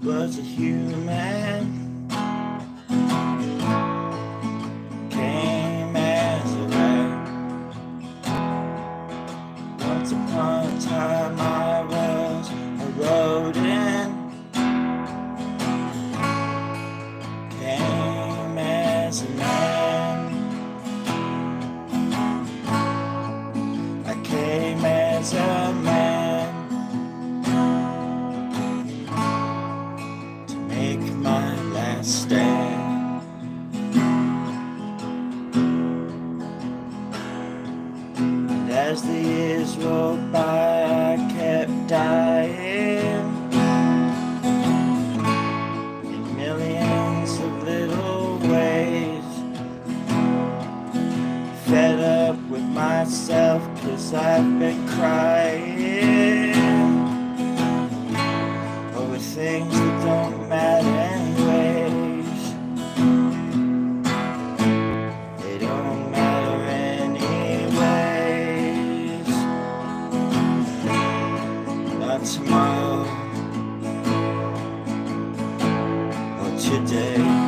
was a human, came as a rat. Once upon a time I was a rodent, came as a man. I came as a man to make my last stand. And as the years rolled by, I kept dying in millions of little ways. Fed up with myself, 'cause I've been crying over things that don't matter anyways. They don't matter anyways. Not tomorrow or today.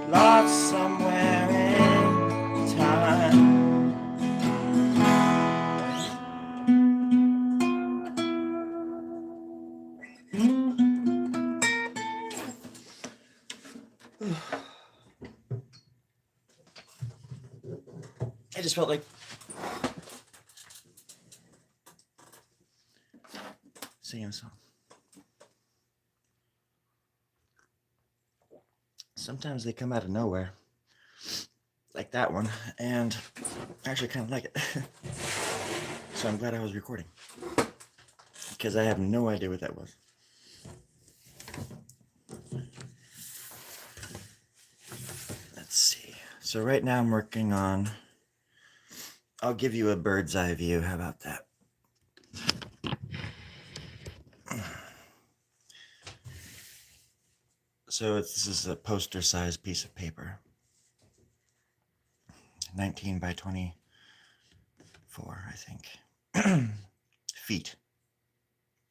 Lost somewhere in time. I just felt like singing a song. Sometimes they come out of nowhere, like that one, and I actually kind of like it. So I'm glad I was recording, because I have no idea what that was. Let's see. So right now I'm working on, I'll give you a bird's eye view. How about that? So this is a poster-sized piece of paper, 19 by 24, I think, feet,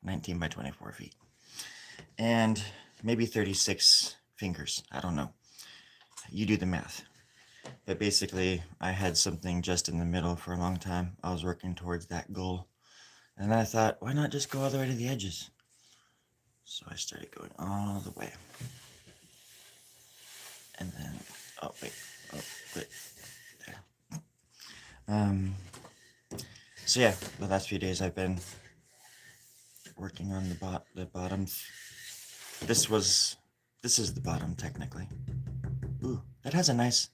19 by 24 feet, and maybe 36 fingers. I don't know. You do the math. But basically, I had something just in the middle for a long time. I was working towards that goal, and I thought, why not just go all the way to the edges? So I started going all the way. And then, oh wait, there. So yeah, the last few days I've been working on the bottoms. This is the bottom technically. Ooh, that has a nice.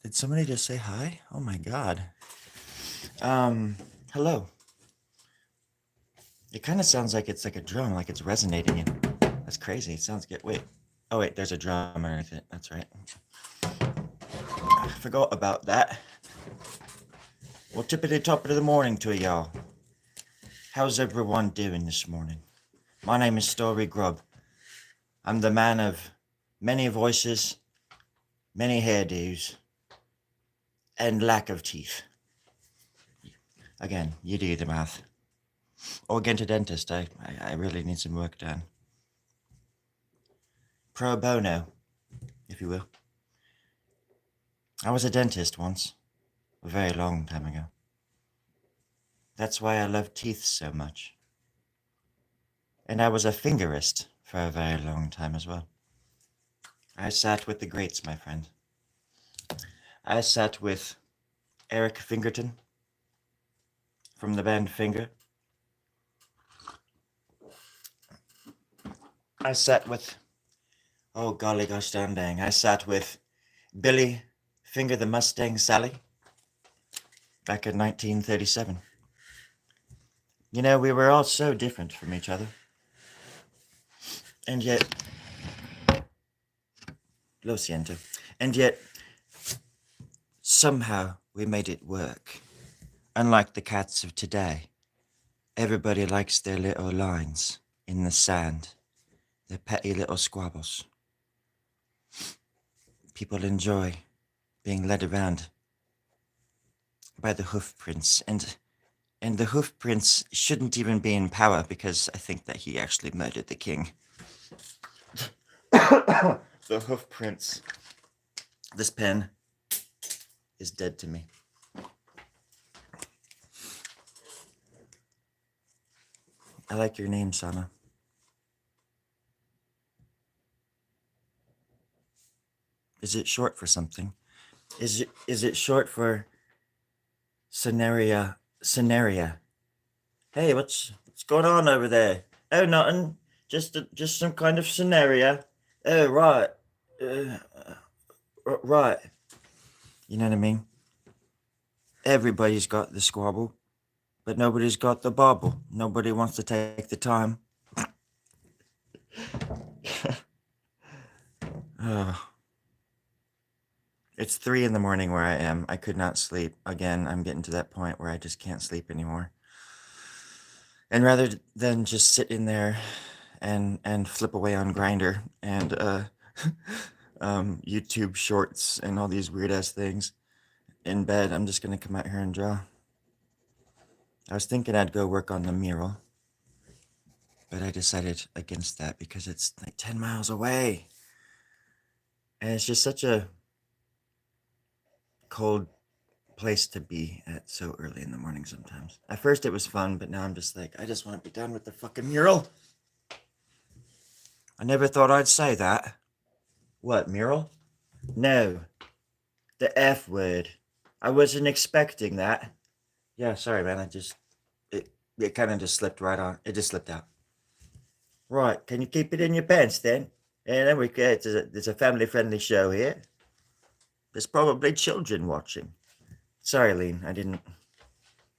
Did somebody just say hi? Oh my God. Hello. It kind of sounds like it's like a drum, like it's resonating in. That's crazy. It sounds good. Wait. Oh wait, there's a drum underneath it. That's right. I forgot about that. Well, tippity top of the morning to y'all. How's everyone doing this morning? My name is Storie Grub. I'm the man of many voices, many hairdos, and lack of teeth. Again, you do the math. Or get a dentist. I really need some work done. Pro bono, if you will. I was a dentist once, a very long time ago. That's why I love teeth so much. And I was a fingerist for a very long time as well. I sat with the greats, my friend. I sat with Eric Fingerton from the band Finger. I sat with, oh golly gosh darn dang, I sat with Billy Finger the Mustang Sally back in 1937. You know, we were all so different from each other. And yet, lo siento, and yet, somehow we made it work. Unlike the cats of today, everybody likes their little lines in the sand, their petty little squabbles. People enjoy being led around by the hoof prints, and the hoof prince shouldn't even be in power because I think that he actually murdered the king. The hoof prince. This pen is dead to me. I like your name, Sana. Is it short for something? Is it short for Scenaria? Scenaria. Hey, what's going on over there? Oh, nothing. Just some kind of scenario. Oh, right. Uh, right. You know what I mean? Everybody's got the squabble, but nobody's got the bobble. Nobody wants to take the time. Oh. It's 3 in the morning where I am. I could not sleep. Again, I'm getting to that point where I just can't sleep anymore. And rather than just sit in there and flip away on Grinder and YouTube shorts and all these weird ass things in bed, I'm just gonna come out here and draw. I was thinking I'd go work on the mural, but I decided against that because it's like 10 miles away. And it's just such a cold place to be at so early in the morning sometimes. At first it was fun, but now I'm just like, I just want to be done with the fucking mural. I never thought I'd say that. What, mural? No. The F word. I wasn't expecting that. Yeah, sorry, man. It kind of just slipped right on. It just slipped out. Right. Can you keep it in your pants then? And then there's a family-friendly show here. There's probably children watching. Sorry, Lean. I didn't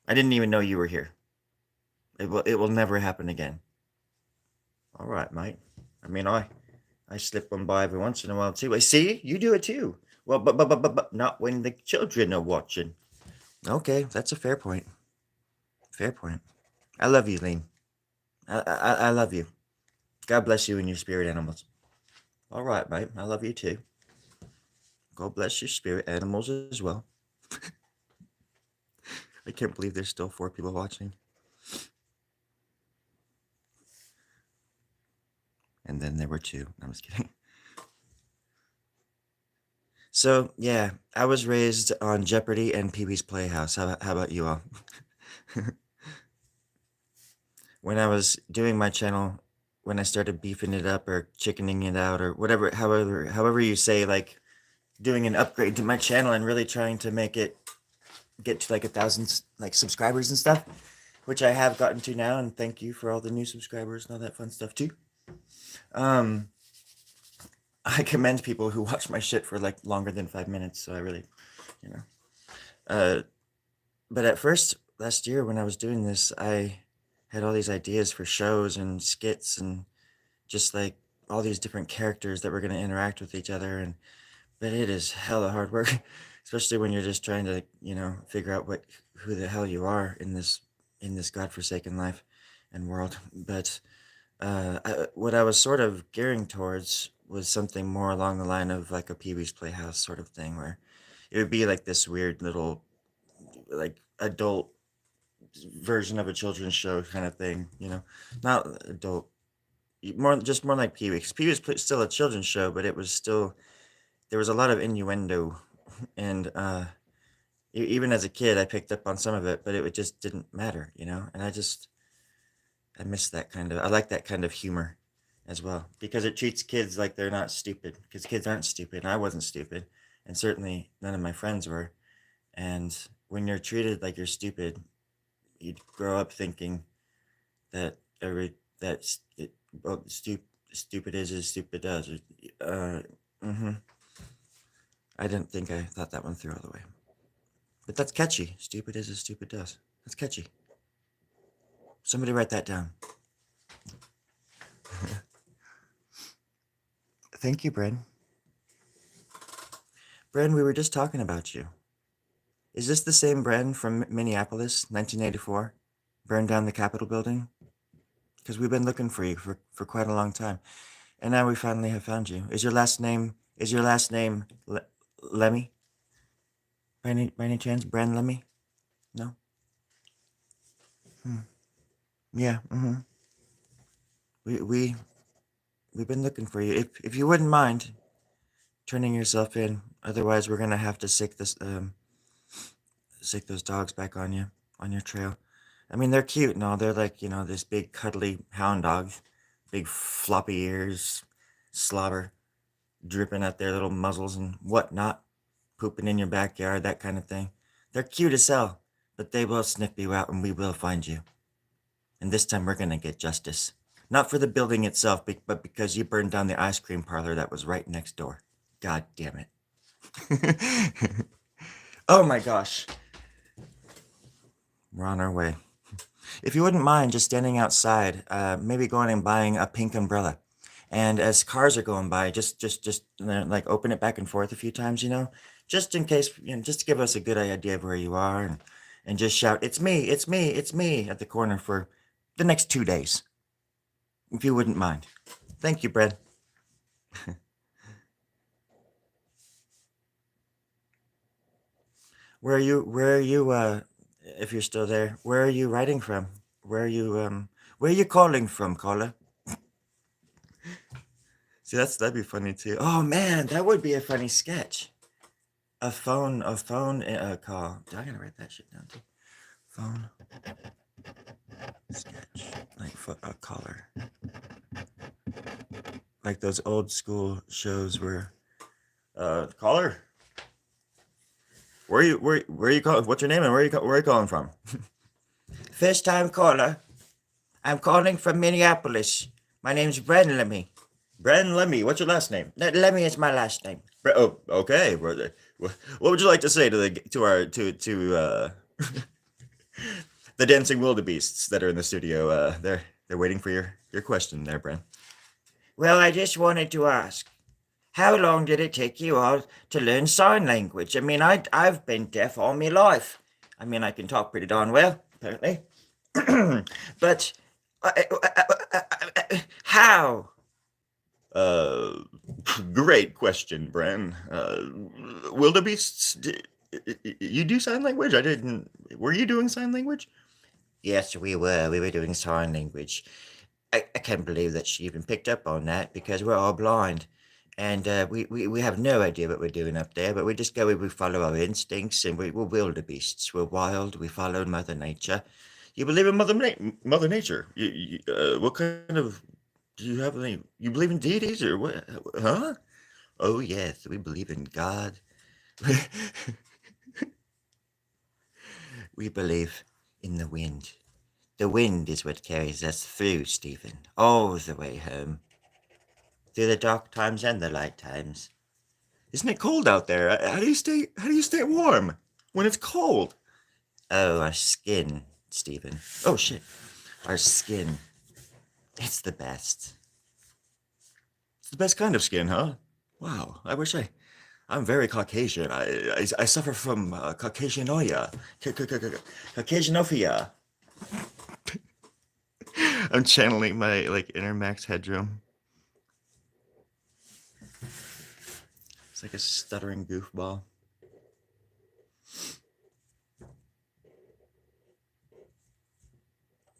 even know you were here. It will never happen again. All right, mate. I mean, I slip one by every once in a while too. I see you do it too. Well, but not when the children are watching. Okay, that's a fair point. Fair point. I love you, Lean. I love you. God bless you and your spirit animals. All right, mate. I love you too. God bless your spirit animals as well. I can't believe there's still 4 people watching. And then there were 2. I'm just kidding. So, yeah, I was raised on Jeopardy and Pee-wee's Playhouse. How about you all? When I was doing my channel, when I started beefing it up or chickening it out or whatever, however you say, like doing an upgrade to my channel and really trying to make it get to like 1,000 like subscribers and stuff, which I have gotten to now, and thank you for all the new subscribers and all that fun stuff too. I commend people who watch my shit for like longer than 5 minutes, so I really, you know. But at first, last year when I was doing this, I had all these ideas for shows and skits and just like all these different characters that were going to interact with each other. But it is hella hard work, especially when you're just trying to, figure out who the hell you are in this godforsaken life and world. But what I was sort of gearing towards was something more along the line of like a Pee-wee's Playhouse sort of thing, where it would be like this weird little like adult version of a children's show kind of thing, not adult, more like Pee-wee. 'Cause Pee-wee's still a children's show, but it was still, there was a lot of innuendo, and even as a kid, I picked up on some of it, but it just didn't matter, And I miss that kind of, I like that kind of humor as well, because it treats kids like they're not stupid, because kids aren't stupid, and I wasn't stupid, and certainly none of my friends were. And when you're treated like you're stupid, you grow up thinking that stupid is as stupid does. I didn't think I thought that one through all the way, but that's catchy. Stupid is as stupid does. That's catchy. Somebody write that down. Thank you, Bren. Bren, we were just talking about you. Is this the same Bren from Minneapolis, 1984? Burned down the Capitol building? Because we've been looking for you for quite a long time. And now we finally have found you. Is your last name Lemmy? By any chance? Bren Lemmy? No? Hmm. Yeah, mm-hmm. We, we, we've been looking for you. If you wouldn't mind turning yourself in, otherwise we're gonna have to sick those dogs back on your trail. I mean, they're cute and all. They're like, this big cuddly hound dog, big floppy ears, slobber dripping at their little muzzles and whatnot, pooping in your backyard, that kind of thing. They're cute as hell, but they will sniff you out and we will find you. And this time we're gonna get justice. Not for the building itself, but because you burned down the ice cream parlor that was right next door. God damn it. Oh my gosh. We're on our way. If you wouldn't mind just standing outside, maybe going and buying a pink umbrella. And as cars are going by, just like open it back and forth a few times, just in case, just to give us a good idea of where you are, and just shout, "It's me, it's me, it's me," at the corner for the next 2 days, if you wouldn't mind. Thank you, Brad. If you're still there, where are you writing from? Where are you calling from, caller? See, that'd be funny too. Oh man, that would be a funny sketch. A phone call. I gotta write that shit down too. Phone sketch, like a caller, like those old school shows where, caller, where are you calling? What's your name and where are you calling from? First time caller. I'm calling from Minneapolis. My name's Bren Lemmy. Bren Lemmy. What's your last name? Lemmy is my last name. Oh, okay, brother. What would you like to say to the dancing wildebeests that are in the studio? They're waiting for your question there, Bren. Well, I just wanted to ask, how long did it take you all to learn sign language? I mean, I've been deaf all my life. I mean, I can talk pretty darn well, apparently. But how? Uh, Great question, Bren. Wildebeests, you do sign language? I didn't. Were you doing sign language? Yes, we were. We were doing sign language. I can't believe that she even picked up on that because we're all blind. And we have no idea what we're doing up there, but we just go, we follow our instincts, and we're wildebeests. We're wild. We follow Mother Nature. You believe in Mother Nature? What kind of do you have any? You believe in deities or what? Huh? Oh yes, we believe in God. We believe in the wind. The wind is what carries us through, Stephen, all the way home, through the dark times and the light times. Isn't it cold out there? How do you stay warm when it's cold? Oh, our skin, Stephen. Oh shit. Our skin. It's the best. It's the best kind of skin, huh? Wow. I'm very Caucasian. I suffer from Caucasianoia. Caucasianophia. I'm channeling my like inner Max Headroom. It's like a stuttering goofball.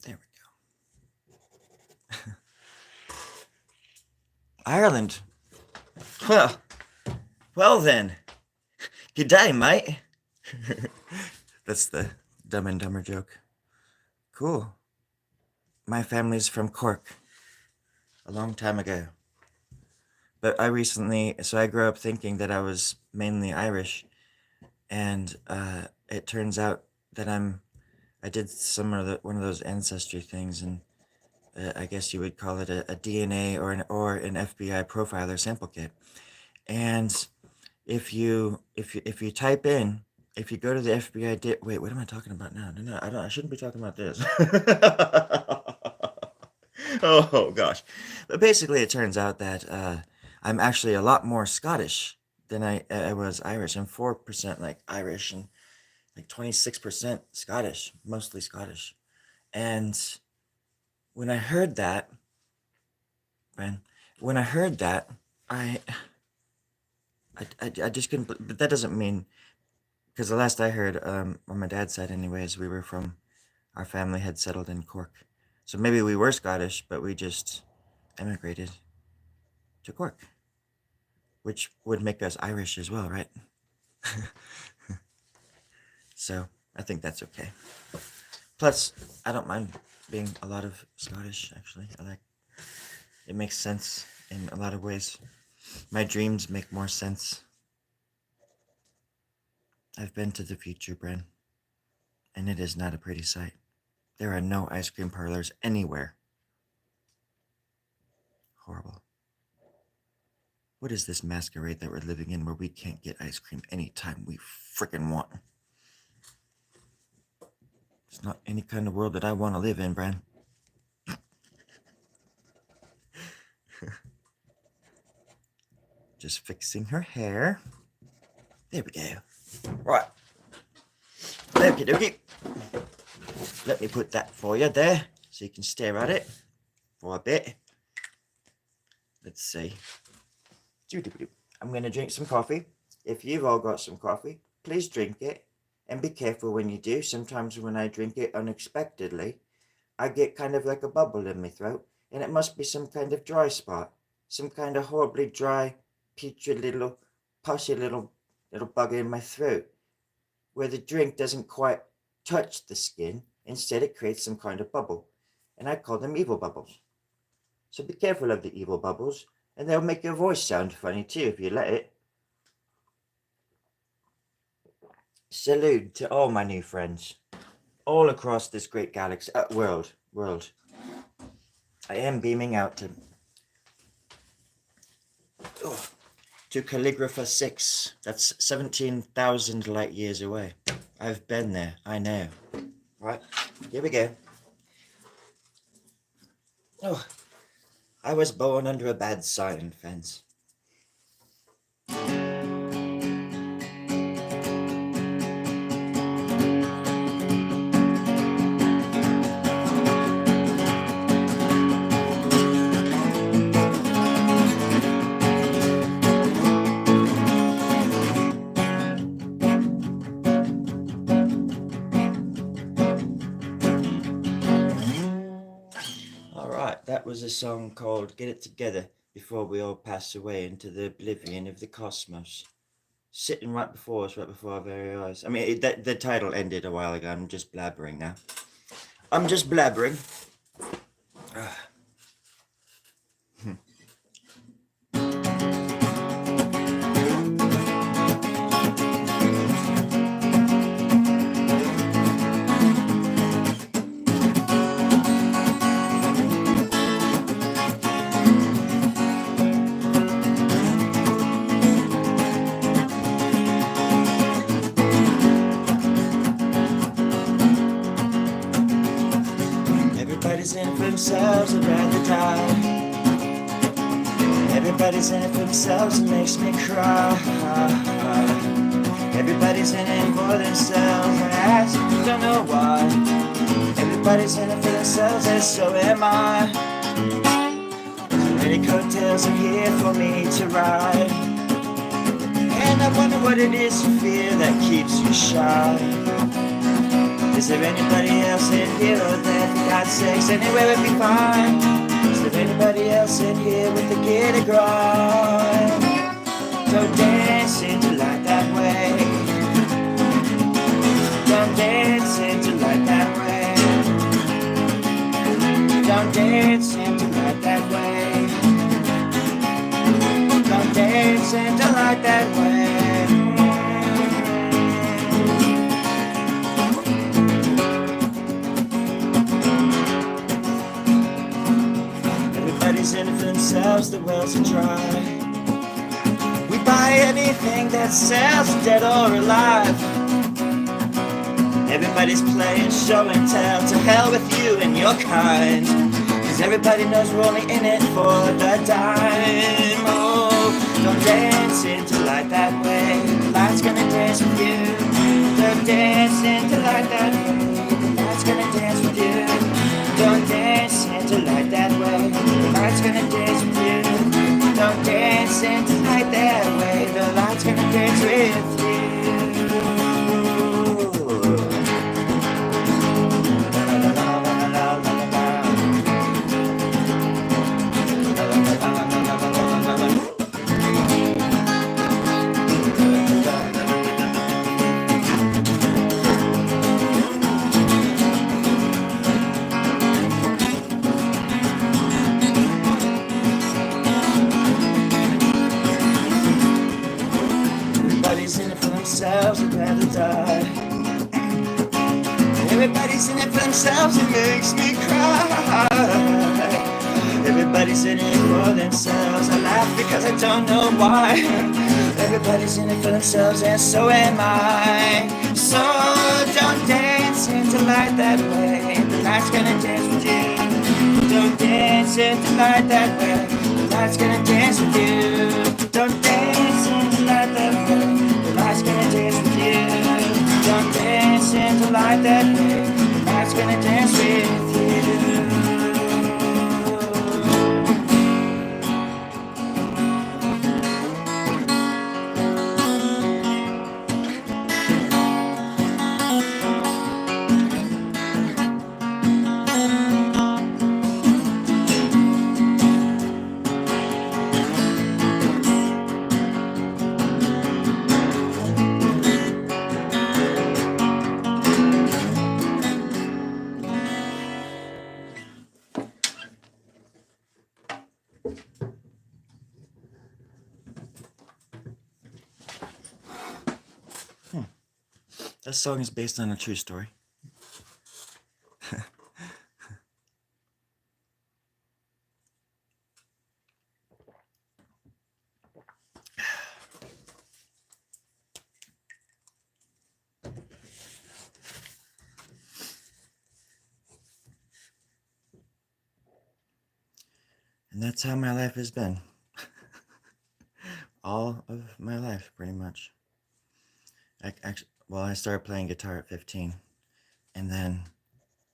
There we go. Ireland. Well, well then. Good day, mate. That's the Dumb and Dumber joke. Cool. My family's from Cork, a long time ago. But I grew up thinking that I was mainly Irish, and it turns out that I did one of those ancestry things, and I guess you would call it a DNA or an FBI profiler sample kit. And if you type in, if you go to the FBI, wait, what am I talking about now? No, I shouldn't be talking about this. Oh gosh, but basically, it turns out that I'm actually a lot more Scottish than I was Irish. I'm 4% like Irish and like 26% Scottish, mostly Scottish. And when I heard that, man, when I heard that, I just couldn't. But that doesn't mean, because the last I heard, on my dad's side, anyways, our family had settled in Cork, so maybe we were Scottish, but we just emigrated to Cork, which would make us Irish as well, right? So I think that's okay. Plus, I don't mind being a lot of Scottish, actually. It makes sense in a lot of ways. My dreams make more sense. I've been to the future, Bren, and it is not a pretty sight. There are no ice cream parlors anywhere. Horrible. What is this masquerade that we're living in where we can't get ice cream anytime we frickin' want? It's not any kind of world that I want to live in, Bren. Just fixing her hair. There we go. Right. Okie dokie. Let me put that for you there, so you can stare at it for a bit. Let's see. I'm going to drink some coffee. If you've all got some coffee, please drink it. And be careful when you do. Sometimes when I drink it unexpectedly, I get kind of like a bubble in my throat. And it must be some kind of dry spot. Some kind of horribly dry, putrid little, pushy little bug in my throat. Where the drink doesn't quite touch the skin. Instead, it creates some kind of bubble. And I call them evil bubbles. So be careful of the evil bubbles. And they'll make your voice sound funny too if you let it. Salute to all my new friends, all across this great galaxy, world. I am beaming out to Calligrapher 6. That's 17,000 light years away. I've been there, I know. Right, here we go. Oh, I was born under a bad sign, fence. That was a song called Get It Together Before We All Pass Away into the Oblivion of the Cosmos. Sitting right before us, right before our very eyes. I mean, the title ended a while ago. I'm just blabbering now. I'm just blabbering. Themselves would rather die. Everybody's in it for themselves, it makes me cry. Everybody's in it for themselves, and I just don't know why. Everybody's in it for themselves, and so am I. So many coattails are here for me to ride, and I wonder what it is you fear that keeps you shy. Is there anybody else in here or there? For God's sakes, anywhere would be fine. Is there anybody else in here with the gear to grind? Don't dance into light that way. Don't dance into light that way. Don't dance into light that way. Don't dance into light that way. In it for themselves, the wells are dry. We buy anything that sells, dead or alive. Everybody's playing show and tell. To hell with you and your kind, 'cause everybody knows we're only in it for the dime. Oh, don't dance into light that way. The light's gonna dance with you. Don't dance into light that way. The night's gonna dance with you. Don't dance into light that way. The night's gonna dance with you. Don't dance into light that way. The light's gonna dance with you. Everybody's in it for themselves, I'd rather die. Everybody's in it for themselves, it makes me cry. Everybody's in it for themselves, I laugh because I don't know why. Everybody's in it for themselves, and so am I. So don't dance into light that way. The light's gonna dance with you. Don't dance into light that way. The light's gonna dance with you. Don't dance into light that way. The light's gonna dance with you. Don't dance into light that way. The light's gonna dance with you. This song is based on a true story. And that's how my life has been. All of my life, pretty much. I started playing guitar at 15, and then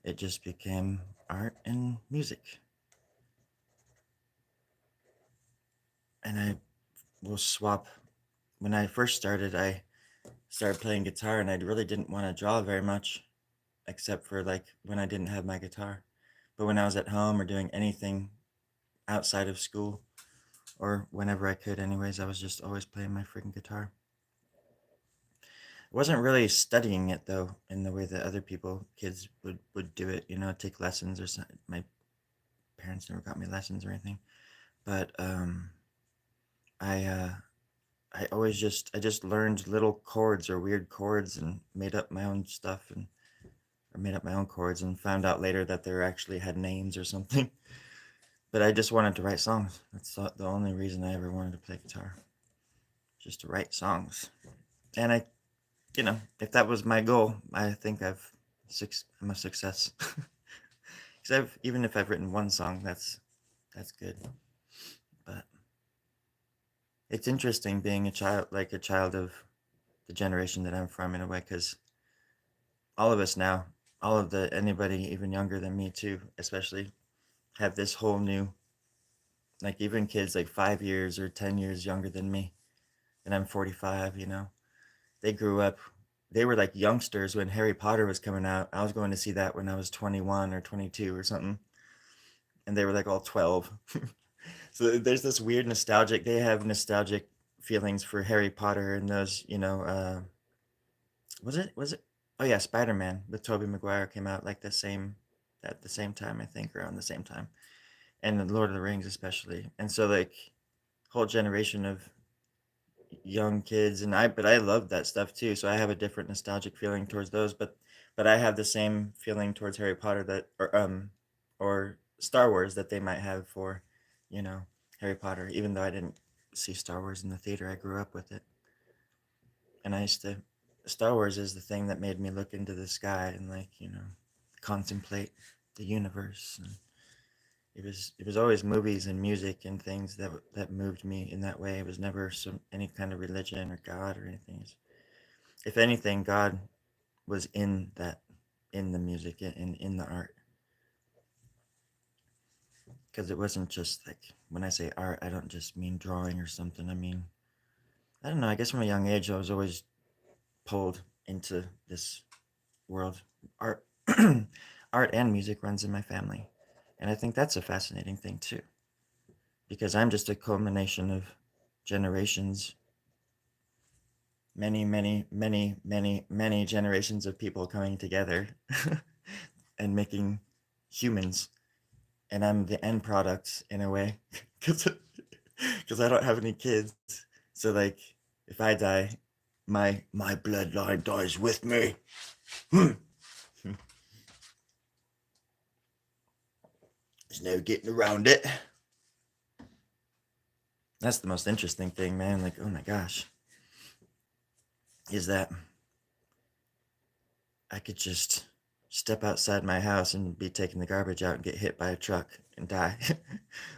it just became art and music. And I will swap. When I first started, I started playing guitar, and I really didn't want to draw very much, except for like when I didn't have my guitar. But when I was at home or doing anything outside of school, or whenever I could, anyways, I was just always playing my freaking guitar. I wasn't really studying it though, in the way that other kids would do it. Take lessons or something. My parents never got me lessons or anything, but I I just learned little chords or weird chords and made up my own stuff and or made up my own chords and found out later that they actually had names or something. But I just wanted to write songs. That's the only reason I ever wanted to play guitar, just to write songs. And if that was my goal, I think I'm a success. Because even if I've written one song, that's good. But it's interesting being a child of the generation that I'm from, in a way, because all of us now, anybody even younger than me too, especially, have this whole new, like even kids like 5 years or 10 years younger than me, and I'm 45. They grew up. They were like youngsters when Harry Potter was coming out. I was going to see that when I was 21 or 22 or something, and they were like all 12. So there's this weird nostalgic. They have nostalgic feelings for Harry Potter and those. Was it? Oh yeah, Spider-Man with Tobey Maguire came out like at the same time, I think, around the same time, and the Lord of the Rings especially. And so like whole generation of young kids, but I love that stuff too. So I have a different nostalgic feeling towards those, but I have the same feeling towards Harry Potter or Star Wars that they might have for, you know, Harry Potter. Even though I didn't see Star Wars in the theater, I grew up with it, and I used to. Star Wars is the thing that made me look into the sky and contemplate the universe. And it was always movies and music and things that moved me in that way. It was never any kind of religion or God or anything. If anything, God. was in the music, in the art. Because it wasn't just like, when I say art, I don't just mean drawing or something. I mean, I don't know. I guess from a young age, I was always pulled into this world. Art, art and music runs in my family, and I think that's a fascinating thing too. Because I'm just a culmination of generations, many generations of people coming together and making humans, and I'm the end product in a way, because I don't have any kids. So like, if I die, my bloodline dies with me. There's no getting around it. That's the most interesting thing, man. Like, oh my gosh, is that I could just step outside my house and be taking the garbage out and get hit by a truck and die.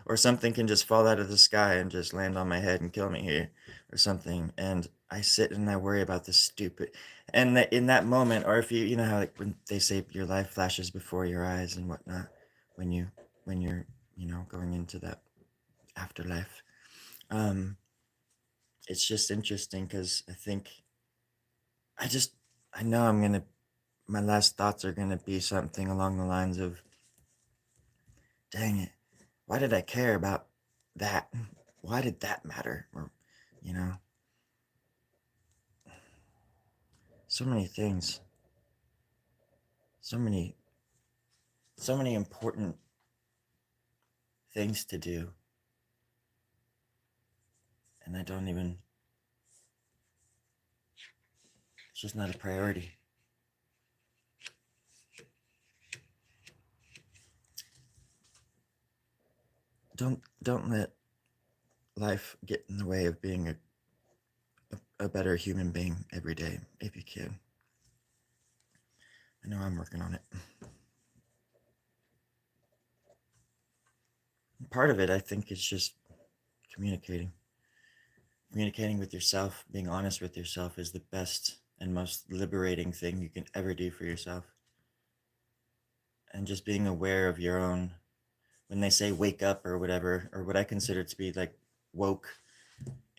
Or something can just fall out of the sky and just land on my head and kill me here or something. And I sit and I worry about this stupid. And in that moment, or if you know how like when they say your life flashes before your eyes and whatnot, when you're going into that afterlife. Um, it's just interesting because I just I know my last thoughts are gonna be something along the lines of, dang it, why did I care about that? Why did that matter? Or, you know, so many things, so many, so many important things to do, and I don't even. It's just not a priority. Don't let life get in the way of being a better human being every day if you can. I know I'm working on it. Part of it, I think, is just communicating. Communicating with yourself, being honest with yourself is the best and most liberating thing you can ever do for yourself. And just being aware of your own, when they say wake up or whatever, or what I consider to be like woke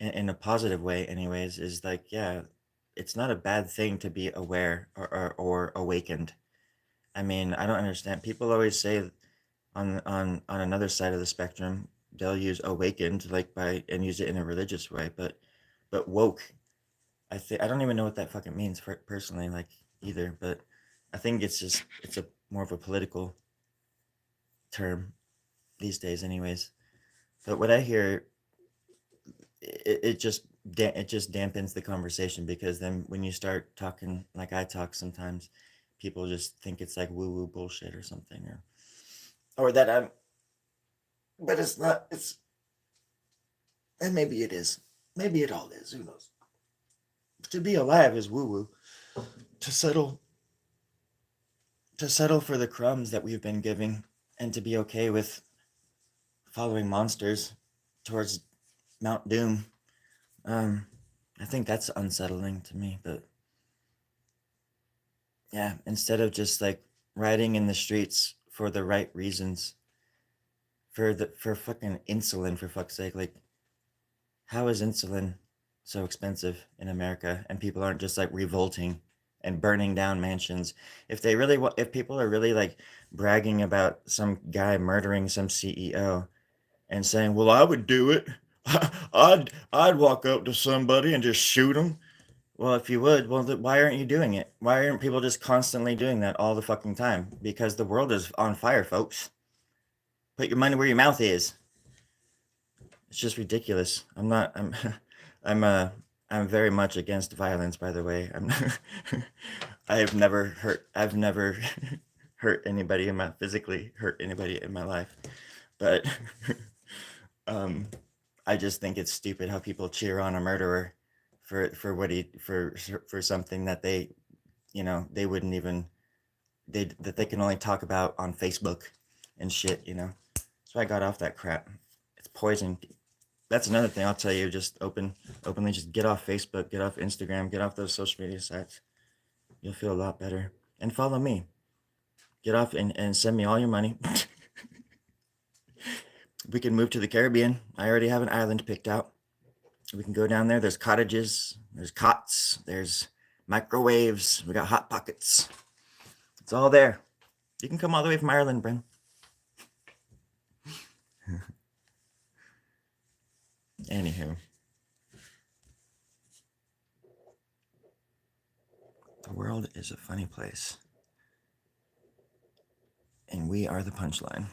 in a positive way, anyways, is like, yeah, it's not a bad thing to be aware or awakened. I mean, I don't understand. People always say on another side of the spectrum, they'll use awakened like by and use it in a religious way, but woke, I don't even know what that fucking means for personally, like either. But I think it's a more of a political term these days, anyways. But what I hear, it just dampens the conversation, because then when you start talking like I talk sometimes, people just think it's like woo woo bullshit or something, or that I'm. But it's not. And maybe it is. Maybe it all is. Who knows? To be alive is woo woo. To settle for the crumbs that we've been giving, and to be okay with following monsters towards Mount Doom. Um, I think that's unsettling to me. But yeah, instead of just like riding in the streets for the right reasons, for fucking insulin, for fuck's sake, like, how is insulin so expensive in America and people aren't just like revolting and burning down mansions? If people are really like bragging about some guy murdering some CEO and saying, "Well, I would do it. I'd walk up to somebody and just shoot him." Well, if you would, well, why aren't you doing it? Why aren't people just constantly doing that all the fucking time? Because the world is on fire, folks. Put your money where your mouth is. It's just ridiculous. I'm not. I'm. I'm. I'm very much against violence. By the way, I'm. I have never hurt. I've never hurt anybody in my physically hurt anybody in my life, but um, I just think it's stupid how people cheer on a murderer for what he for something that they wouldn't even that they can only talk about on Facebook and shit. So I got off that crap. It's poison. That's another thing I'll tell you. Just openly, just get off Facebook, get off Instagram, get off those social media sites. You'll feel a lot better. And follow me. Get off and send me all your money. We can move to the Caribbean. I already have an island picked out. We can go down there. There's cottages, there's cots, there's microwaves. We got hot pockets. It's all there. You can come all the way from Ireland, Bryn. Anywho. The world is a funny place. And we are the punchline.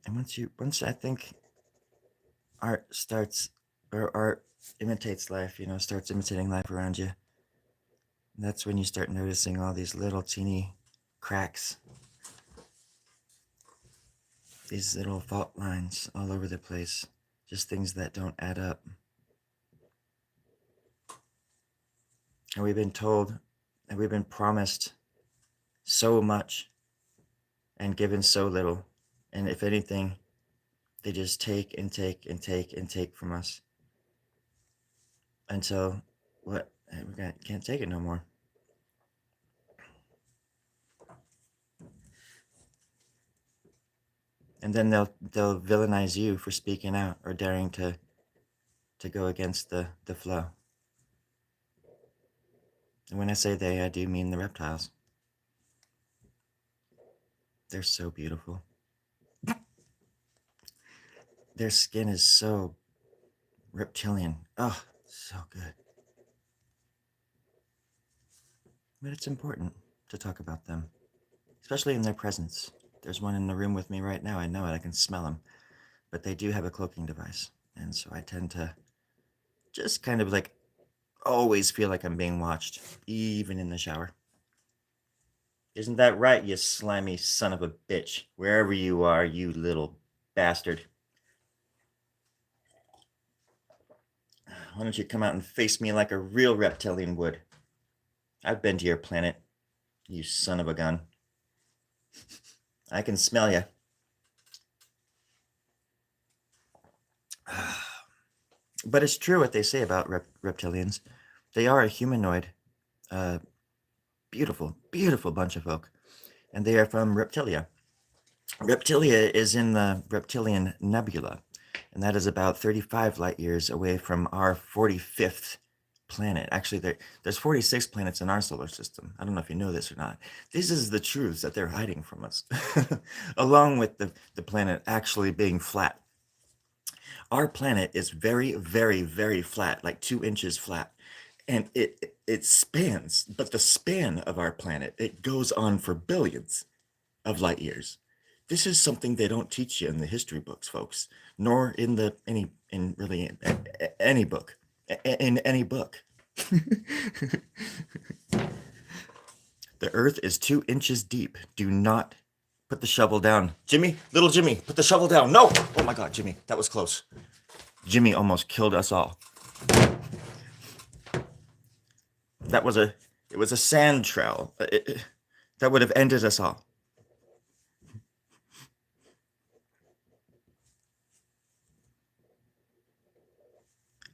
And once I think art starts, or art imitates life, starts imitating life around you, that's when you start noticing all these little teeny cracks, these little fault lines all over the place, just things that don't add up. And we've been told, and we've been promised so much and given so little. And if anything, they just take and take and take and take from us until we can't take it no more. And then they'll villainize you for speaking out or daring to go against the flow. And when I say they, I do mean the reptiles. They're so beautiful. Their skin is so reptilian. Oh, so good. But it's important to talk about them, especially in their presence. There's one in the room with me right now. I know it. I can smell them. But they do have a cloaking device. And so I tend to just kind of like always feel like I'm being watched, even in the shower. Isn't that right, you slimy son of a bitch? Wherever you are, you little bastard. Why don't you come out and face me like a real reptilian would? I've been to your planet, you son of a gun. I can smell you. But it's true what they say about reptilians. They are a humanoid, beautiful, beautiful bunch of folk. And they are from Reptilia. Reptilia is in the Reptilian Nebula, and that is about 35 light years away from our 45th planet. Actually, there's 46 planets in our solar system. I don't know if you know this or not. This is the truths that they're hiding from us, along with the planet actually being flat. Our planet is very, very, very flat, like 2 inches flat. And it spans, but the span of our planet, it goes on for billions of light years. This is something they don't teach you in the history books, folks, nor in any book, in any book. The Earth is 2 inches deep. Do not put the shovel down. Jimmy, little Jimmy, put the shovel down. No! Oh my God, Jimmy, that was close. Jimmy almost killed us all. It was a sand trail. That would have ended us all.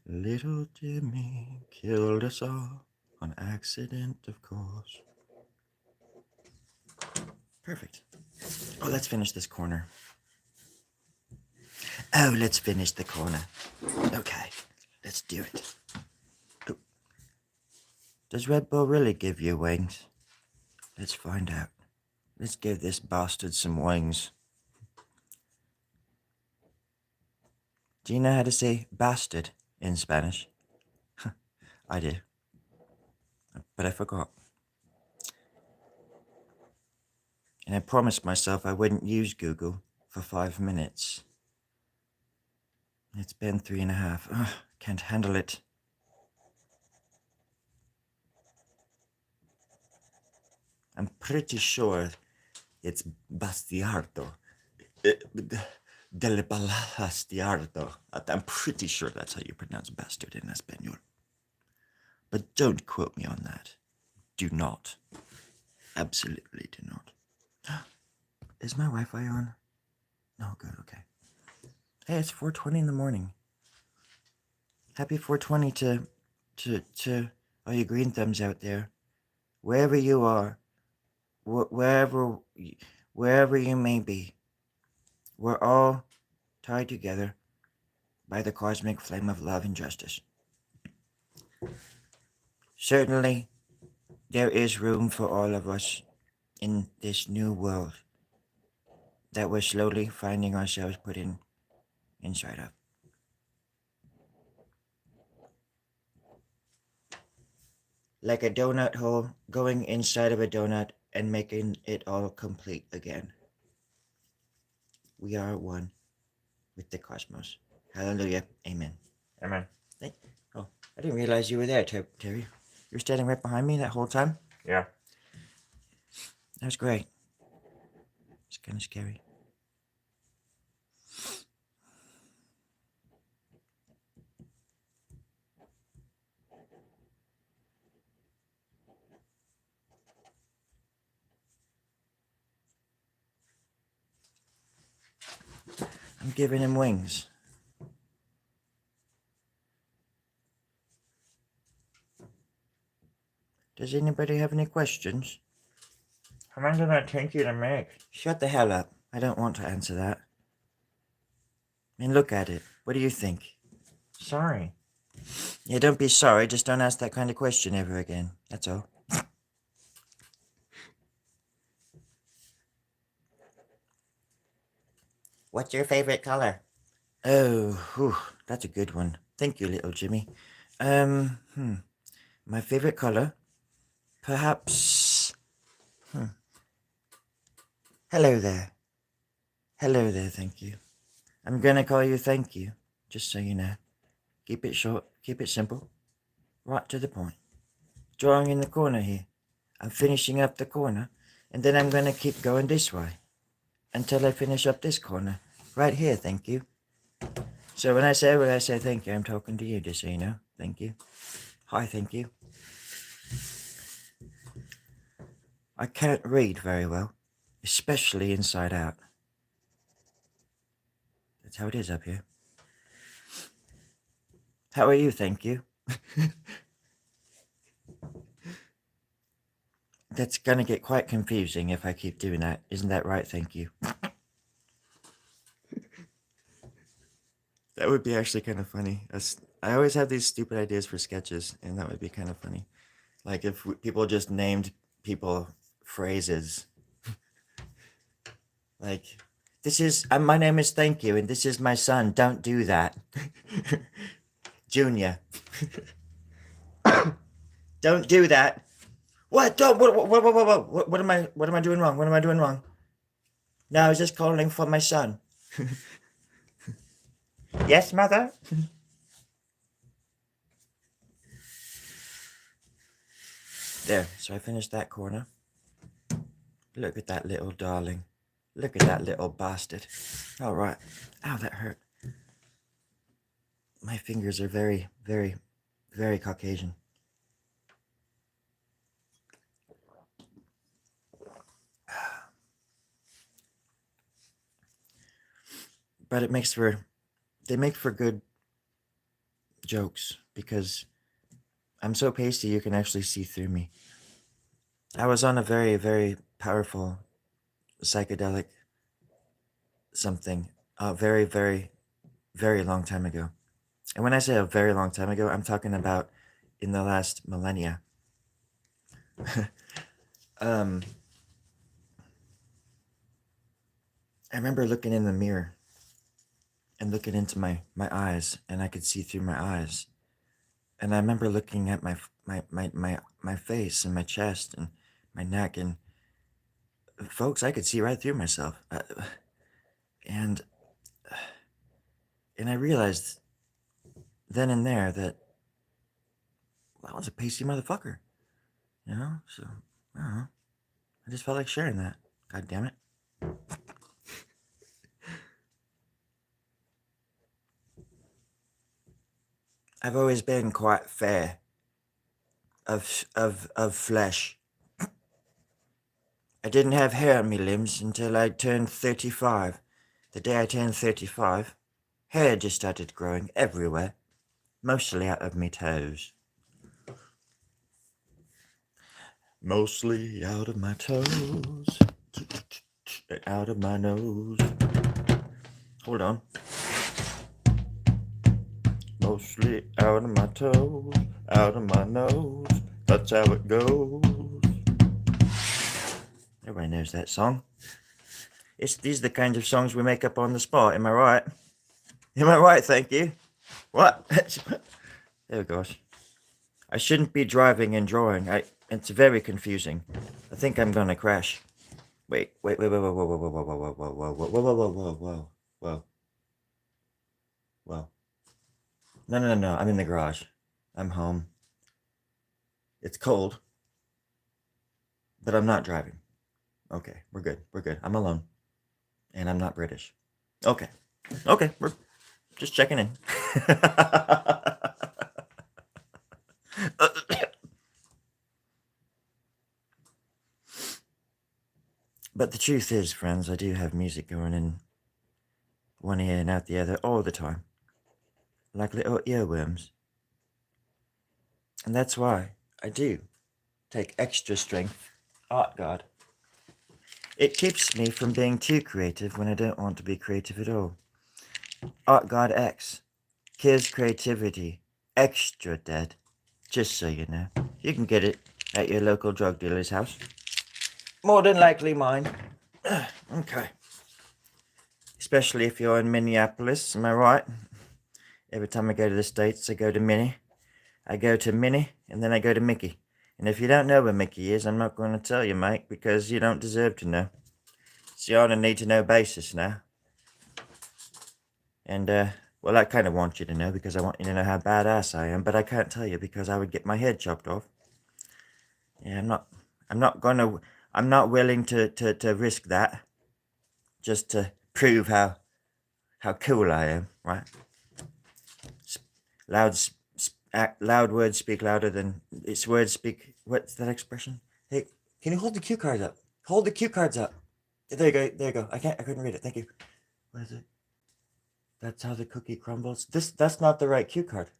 Little Jimmy killed us all on accident, of course. Perfect. Oh, let's finish this corner. Oh, let's finish the corner. Okay, let's do it. Oh. Does Red Bull really give you wings? Let's find out. Let's give this bastard some wings. Do you know how to say bastard in Spanish? I do. But I forgot. And I promised myself I wouldn't use Google for 5 minutes. It's been 3.5. Ugh, can't handle it. I'm pretty sure it's Bastiardo. Del Bastiardo. I'm pretty sure that's how you pronounce bastard in Espanol. But don't quote me on that. Do not. Absolutely do not. Is my Wi-Fi on? No, good, okay. Hey, it's 4:20 in the morning. Happy 420 to all you green thumbs out there. Wherever you are, wherever you may be, we're all tied together by the cosmic flame of love and justice. Certainly, there is room for all of us in this new world that we're slowly finding ourselves put inside of. Like a donut hole going inside of a donut and making it all complete again. We are one with the cosmos. Hallelujah. Amen. Amen. Oh, I didn't realize you were there, Terry. You were standing right behind me that whole time? Yeah. That was great. It's kind of scary. I'm giving him wings. Does anybody have any questions? How long did that take you to make? Shut the hell up. I don't want to answer that. I mean, look at it. What do you think? Sorry. Yeah, don't be sorry. Just don't ask that kind of question ever again. That's all. What's your favorite color? Oh, whew, that's a good one. Thank you, little Jimmy. My favorite color? Perhaps. Hello there. Hello there, thank you. I'm gonna call you thank you, just so you know. Keep it short, keep it simple. Right to the point. Drawing in the corner here. I'm finishing up the corner, and then I'm gonna keep going this way. Until I finish up this corner. Right here, thank you. So when I say thank you, I'm talking to you, just so you know. Thank you. Hi, thank you. I can't read very well, especially inside out. That's how it is up here. How are you, thank you? That's gonna get quite confusing if I keep doing that. Isn't that right, thank you? That would be actually kind of funny. I always have these stupid ideas for sketches, and that would be kind of funny. Like if people just named people phrases. Like, my name is Thank You, and this is my son. Don't do that. Junior. Don't do that. What? Don't. What am I doing wrong? What am I doing wrong? No, I was just calling for my son. Yes, mother? There, so I finished that corner. Look at that little darling. Look at that little bastard. All right. Ow, that hurt. My fingers are very, very, very Caucasian. But they make for good jokes because I'm so pasty you can actually see through me. I was on a very, very powerful psychedelic something a very, very, very long time ago. And when I say a very long time ago, I'm talking about in the last millennia. I remember looking in the mirror and looking into my eyes, and I could see through my eyes. And I remember looking at my face and my chest and my neck, and folks, I could see right through myself. And I realized then and there that I was a pasty motherfucker, you know. So I don't know. I just felt like sharing that. God damn it. I've always been quite fair of flesh. I didn't have hair on me limbs until I turned 35. The day I turned 35, hair just started growing everywhere. Mostly out of me toes. Mostly out of my toes. Out of my nose. Hold on. Mostly out of my toes. Out of my nose. That's how it goes. Everybody knows that song. These are the kinds of songs we make up on the spot. Am I right? Am I right? Thank you. What? Oh gosh. I shouldn't be driving and drawing. It's very confusing. I think I'm gonna crash. Wait, whoa, whoa, whoa, whoa, whoa, whoa, whoa, whoa, whoa, whoa, whoa, whoa, whoa, whoa, whoa, whoa, whoa. No. I'm in the garage. I'm home. It's cold, but I'm not driving. Okay, we're good. We're good. I'm alone, and I'm not British. Okay, we're just checking in. But the truth is, friends, I do have music going in one ear and out the other all the time, like little earworms. And that's why I do take extra strength. Art God. It keeps me from being too creative when I don't want to be creative at all. Art God X. Kills creativity. Extra dead. Just so you know. You can get it at your local drug dealer's house. More than likely mine. Okay. Especially if you're in Minneapolis, am I right? Every time I go to the States, I go to Minnie. I go to Minnie, and then I go to Mickey. And if you don't know where Mickey is, I'm not going to tell you, mate, because you don't deserve to know. It's on a need-to-know basis now. And, well, I kind of want you to know because I want you to know how badass I am, but I can't tell you because I would get my head chopped off. Yeah, I'm not willing to risk that just to prove how cool I am, right? Loud words speak louder than its words speak. What's that expression? Hey, can you hold the cue cards up? Hold the cue cards up. There you go. There you go. I couldn't read it. Thank you. What is it? That's how the cookie crumbles. That's not the right cue card.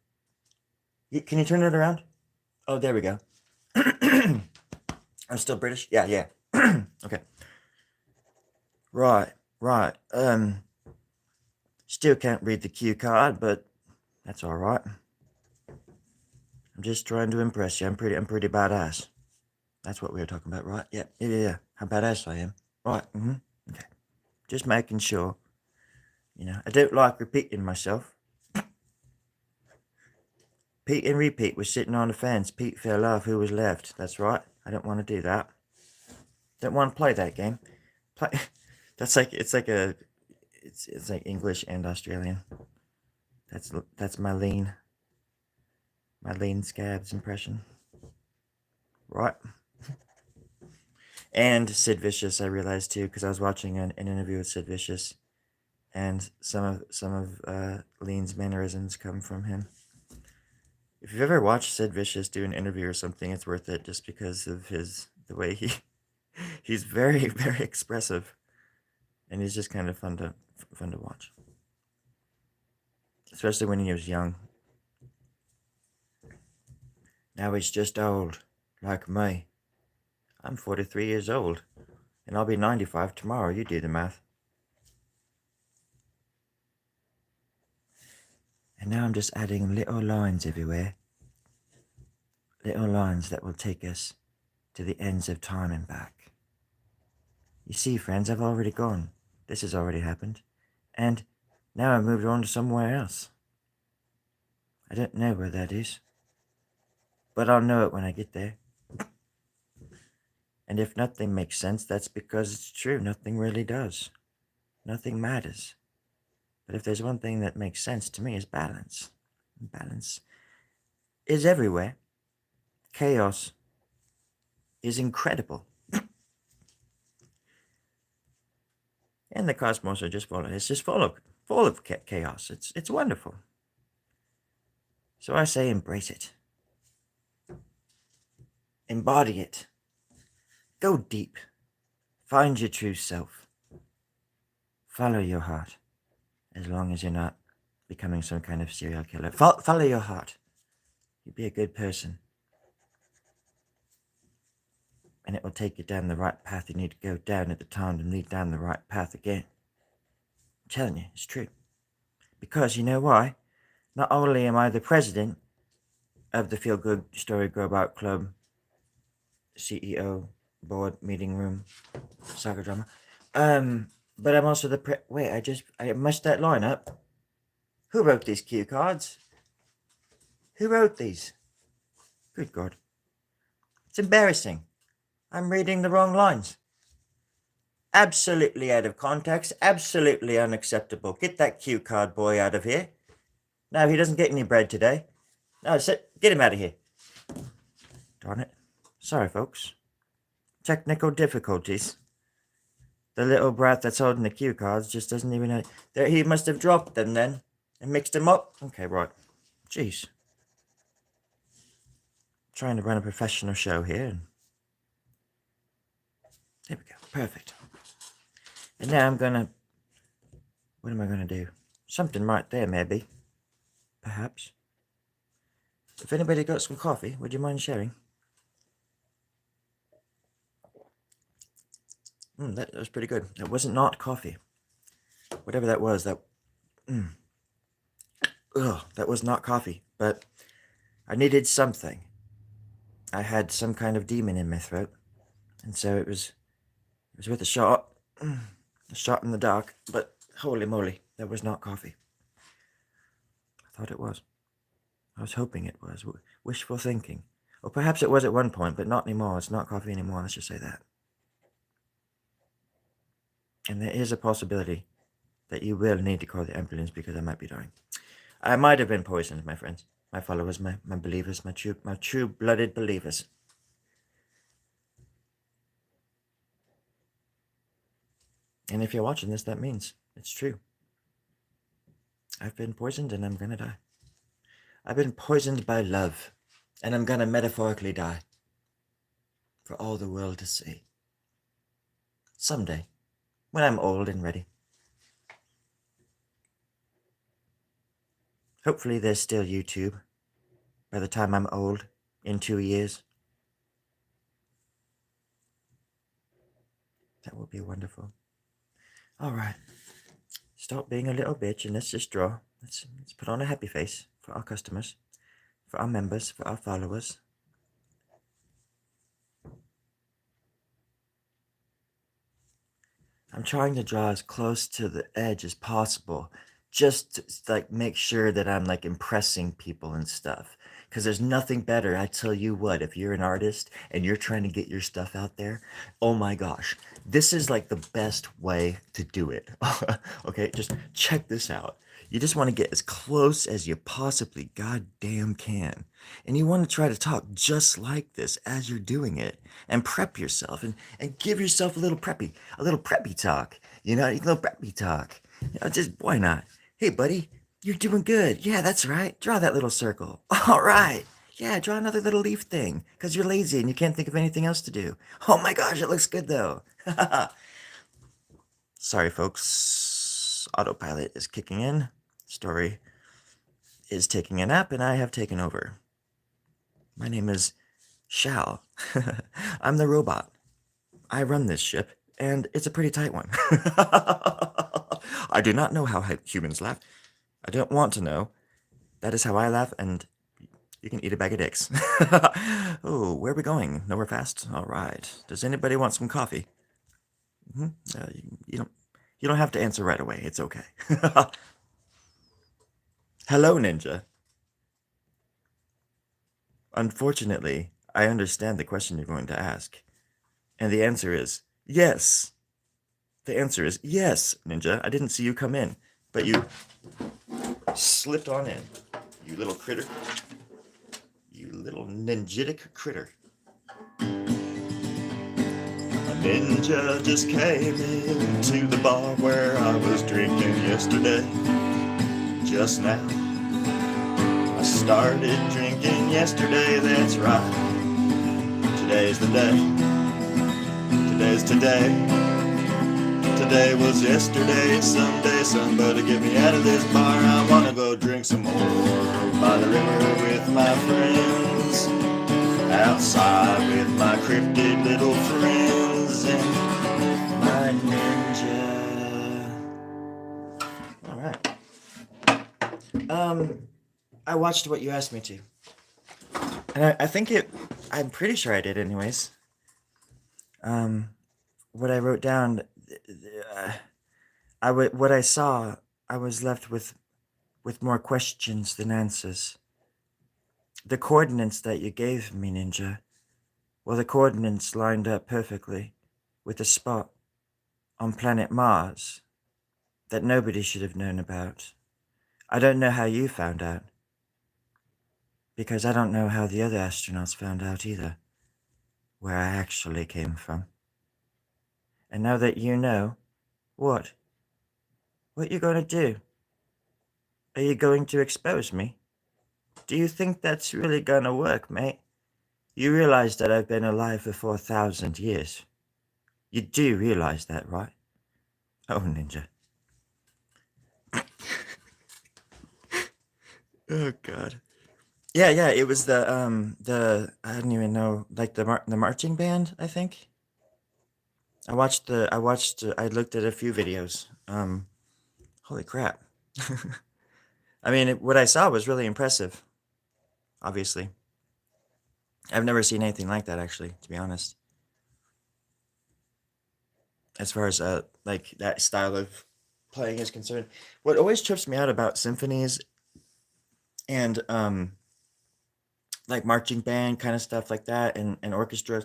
Can you turn it around? Oh, there we go. I'm still British. Yeah. Okay. Right. Still can't read the cue card, but that's all right. I'm just trying to impress you. I'm pretty badass. That's what we were talking about, right? Yeah. How badass I am. Right. Okay. Just making sure. You know, I don't like repeating myself. Pete and repeat was sitting on the fence. Pete fell off. Who was left? That's right. I don't want to do that. Don't want to play that game. It's like English and Australian. That's my lean scabs impression. Right. And Sid Vicious, I realized too, because I was watching an interview with Sid Vicious, and some of Lean's mannerisms come from him. If you've ever watched Sid Vicious do an interview or something, it's worth it just because of the way he's very, very expressive, and he's just kind of fun to watch, especially when he was young. Now he's just old, like me. I'm 43 years old, and I'll be 95 tomorrow. You do the math. And now I'm just adding little lines everywhere. Little lines that will take us to the ends of time and back. You see, friends, I've already gone. This has already happened. And now I've moved on to somewhere else. I don't know where that is. But I'll know it when I get there. And if nothing makes sense, that's because it's true. Nothing really does. Nothing matters. But if there's one thing that makes sense to me is balance. Balance is everywhere. Chaos is incredible. And the cosmos are just full of chaos. It's wonderful. So I say embrace it. Embody it. Go deep. Find your true self. Follow your heart. As long as you're not becoming some kind of serial killer. Follow your heart. You be a good person. And it will take you down the right path you need to go down at the time to lead down the right path again. I'm telling you, it's true. Because you know why? Not only am I the president of the Feel Good Story Grow About Club, CEO, board, meeting room, saga drama, but I'm also the wait, I messed that line up. Who wrote these cue cards? Who wrote these? Good God. It's embarrassing. I'm reading the wrong lines. Absolutely out of context. Absolutely unacceptable. Get that cue card boy out of here. No, he doesn't get any bread today. No, get him out of here. Darn it. Sorry, folks. Technical difficulties. The little brat that's holding the cue cards just doesn't even know. He must have dropped them then and mixed them up. Okay, right. Jeez. Trying to run a professional show here. There we go. Perfect. And now I'm gonna... What am I gonna do? Something right there, maybe. Perhaps. If anybody got some coffee, would you mind sharing? That was pretty good. It wasn't not coffee. Whatever that was, that was not coffee. But I needed something. I had some kind of demon in my throat. And so it was worth a shot. A shot in the dark. But holy moly, that was not coffee. I thought it was. I was hoping it was. Wishful thinking. Or perhaps it was at one point, but not anymore. It's not coffee anymore, let's just say that. And there is a possibility that you will need to call the ambulance because I might be dying. I might have been poisoned, my friends. My followers, my believers, my true-blooded believers. And if you're watching this, that means it's true. I've been poisoned and I'm gonna die. I've been poisoned by love, and I'm gonna metaphorically die for all the world to see. Someday, when I'm old and ready. Hopefully there's still YouTube by the time I'm old, in 2 years. That would be wonderful. All right. Stop being a little bitch and let's just draw. Let's put on a happy face for our customers, for our members, for our followers. I'm trying to draw as close to the edge as possible, just to like make sure that I'm like impressing people and stuff. Because there's nothing better, I tell you what, if you're an artist and you're trying to get your stuff out there, oh my gosh, this is like the best way to do it. Okay, just check this out. You just want to get as close as you possibly goddamn can. And you want to try to talk just like this as you're doing it. And prep yourself and give yourself a little preppy talk. You know, a little preppy talk. You know, just why not? Hey, buddy, you're doing good. Yeah, that's right. Draw that little circle. All right. Yeah, draw another little leaf thing. Because you're lazy and you can't think of anything else to do. Oh my gosh, it looks good though. Sorry, folks. Autopilot is kicking in. Storie is taking a nap and I have taken over. My name is Shal. I'm the robot. I run this ship, and it's a pretty tight one. I do not know how humans laugh. I don't want to know. That is how I laugh, and you can eat a bag of dicks. Oh, where are we going? Nowhere fast? All right. Does anybody want some coffee? You don't have to answer right away. It's okay. Hello, Ninja. Unfortunately, I understand the question you're going to ask. And the answer is yes. The answer is yes, Ninja. I didn't see you come in, but you slipped on in. You little critter. You little ninjitic critter. A ninja just came into the bar where I was drinking yesterday. Just now. I started drinking yesterday, that's right. Today's the day. Today's today. Today was yesterday. Someday somebody get me out of this bar. I wanna gonna go drink some more by the river with my friends, outside with my cryptid little friends and my ninja. All right. I watched what you asked me to, and I think I'm pretty sure I did, anyways. What I wrote down, what I saw, I was left with more questions than answers. The coordinates that you gave me, Ninja, well, the coordinates lined up perfectly with a spot on planet Mars that nobody should have known about. I don't know how you found out, because I don't know how the other astronauts found out either, where I actually came from. And now that you know, what? What you gonna do? Are you going to expose me? Do you think that's really gonna work, mate? You realize that I've been alive for 4,000 years. You do realize that, right? Oh, Ninja. Oh, God. Yeah, it was I don't even know, like the marching band, I think. I looked at a few videos. Holy crap. I mean, what I saw was really impressive, obviously. I've never seen anything like that, actually, to be honest. As far as like that style of playing is concerned. What always trips me out about symphonies and like marching band kind of stuff like that, and orchestra,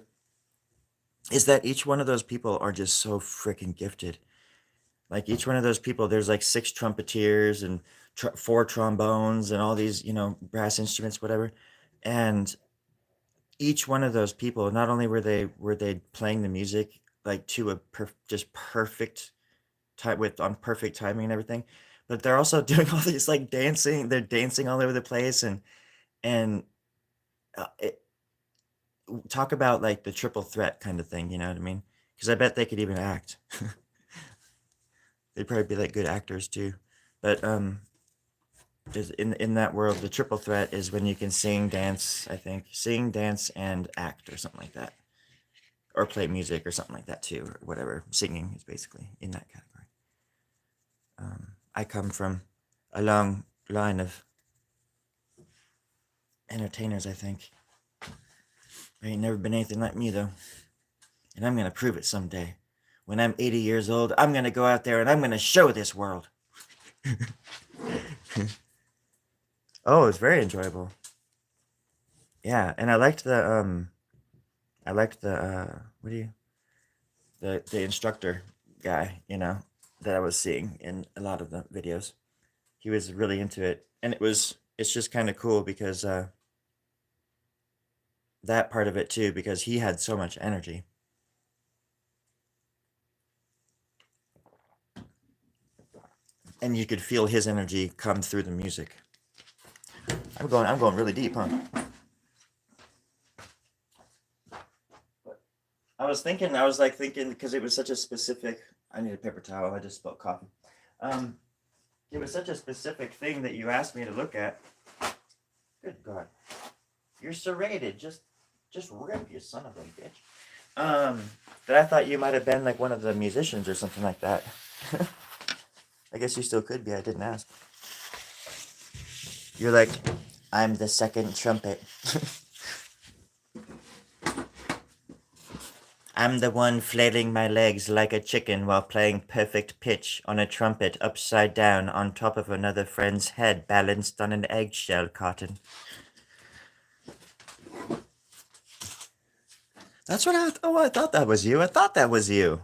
is that each one of those people are just so freaking gifted. Like each one of those people, there's like 6 trumpeters and 4 trombones and all these, brass instruments, whatever. And each one of those people, not only were they playing the music like to a just perfect time, with on perfect timing and everything, but they're also doing all these like dancing. They're dancing all over the place, and it, talk about like the triple threat kind of thing. You know what I mean? Because I bet they could even act. They'd probably be like good actors too. But in that world, the triple threat is when you can sing, dance. I think sing, dance, and act, or something like that, or play music or something like that too, or whatever. Singing is basically in that category. I come from a long line of entertainers, I think. There ain't never been anything like me, though. And I'm gonna prove it someday. When I'm 80 years old, I'm gonna go out there and I'm gonna show this world. Oh, it was very enjoyable. Yeah, and I liked the what do you the instructor guy, that I was seeing in a lot of the videos. He was really into it, and it's just kind of cool because that part of it too, because he had so much energy. And you could feel his energy come through the music. I'm going really deep, huh? I was like thinking, because it was such a specific, I need a paper towel, I just spilled coffee. It was such a specific thing that you asked me to look at. Good God. You're serrated, just rip, you son of a bitch. That I thought you might have been like one of the musicians or something like that. I guess you still could be, I didn't ask. You're like, I'm the second trumpet. I'm the one flailing my legs like a chicken while playing perfect pitch on a trumpet upside down on top of another friend's head balanced on an eggshell carton. That's what I thought that was you. I thought that was you.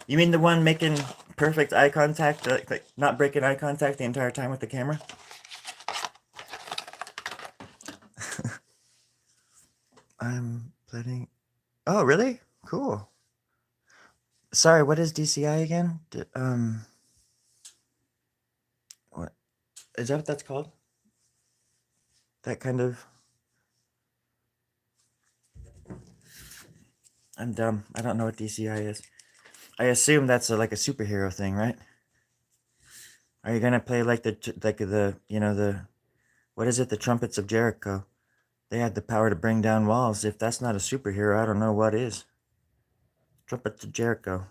You mean the one making perfect eye contact, like not breaking eye contact the entire time with the camera? I'm planning. Oh, really? Cool. Sorry, what is DCI again? What is that? What that's called? That kind of. I'm dumb. I don't know what DCI is. I assume that's like a superhero thing, right? Are you gonna play like the what is it? The trumpets of Jericho. They had the power to bring down walls. If that's not a superhero, I don't know what is. Trumpets of Jericho.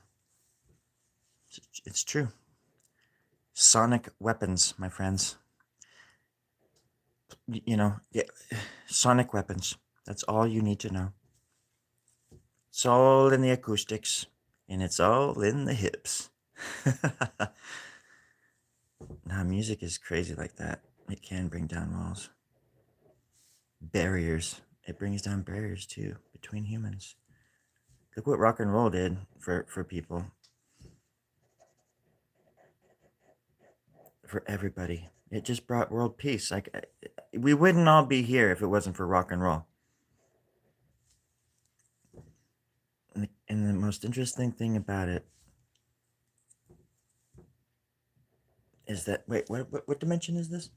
It's true. Sonic weapons, my friends. Yeah, sonic weapons. That's all you need to know. It's all in the acoustics, and it's all in the hips. Nah, music is crazy like that. It can bring down walls. Barriers. It brings down barriers too between humans. Look what rock and roll did for people, for everybody. It just brought world peace. We wouldn't all be here if it wasn't for rock and roll. And the most interesting thing about it is that what dimension is this?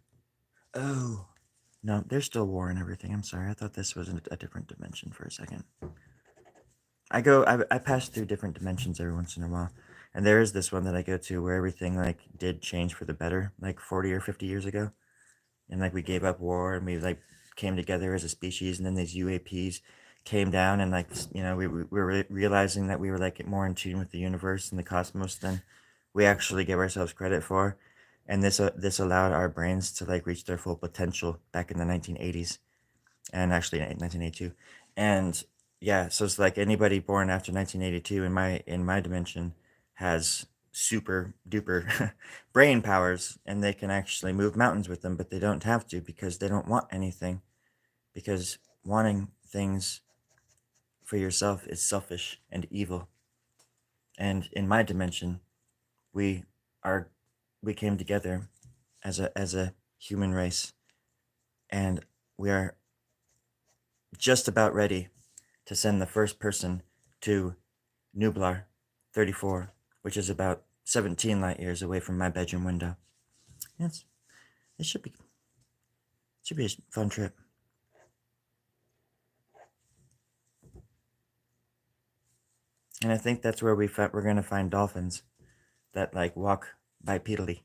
Oh, no, there's still war and everything. I'm sorry. I thought this was a different dimension for a second. I pass through different dimensions every once in a while, and there is this one that I go to where everything like did change for the better, like 40 or 50 years ago, and like we gave up war and we like came together as a species, and then these UAPs came down and like we were realizing that we were like more in tune with the universe and the cosmos than we actually give ourselves credit for, and this allowed our brains to like reach their full potential back in the 1980s, and actually 1982, and yeah, so it's like anybody born after 1982 in my dimension has super duper brain powers, and they can actually move mountains with them, but they don't have to because they don't want anything, because wanting things for yourself is selfish and evil. And in my dimension, we are we came together as a human race, and we are just about ready to send the first person to Nublar 34, which is about 17 light years away from my bedroom window. Yes, it should be a fun trip. And I think that's where we're gonna find dolphins that like walk bipedally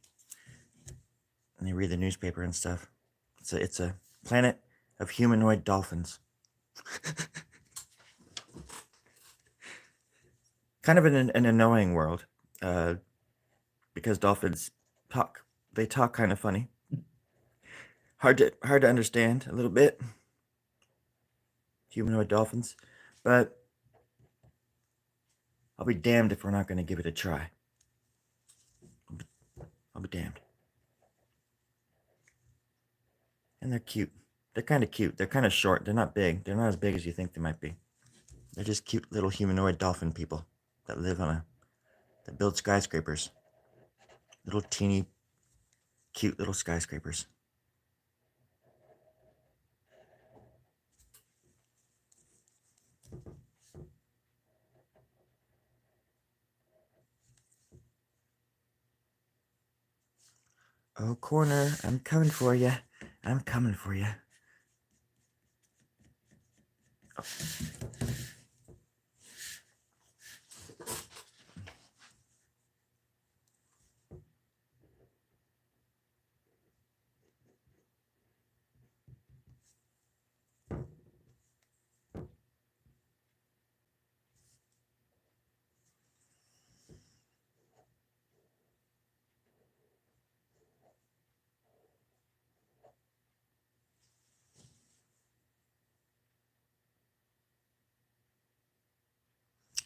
and they read the newspaper and stuff. It's a planet of humanoid dolphins. Kind of an annoying world, uh, because dolphins talk. They talk kind of funny. Hard to understand a little bit. Humanoid dolphins, but I'll be damned if we're not going to give it a try. I'll be damned. And they're cute. They're kind of cute. They're kind of short. They're not big. They're not as big as you think they might be. They're just cute little humanoid dolphin people that that build skyscrapers. Little teeny, cute little skyscrapers. Oh, corner, I'm coming for you. I'm coming for you. Oh.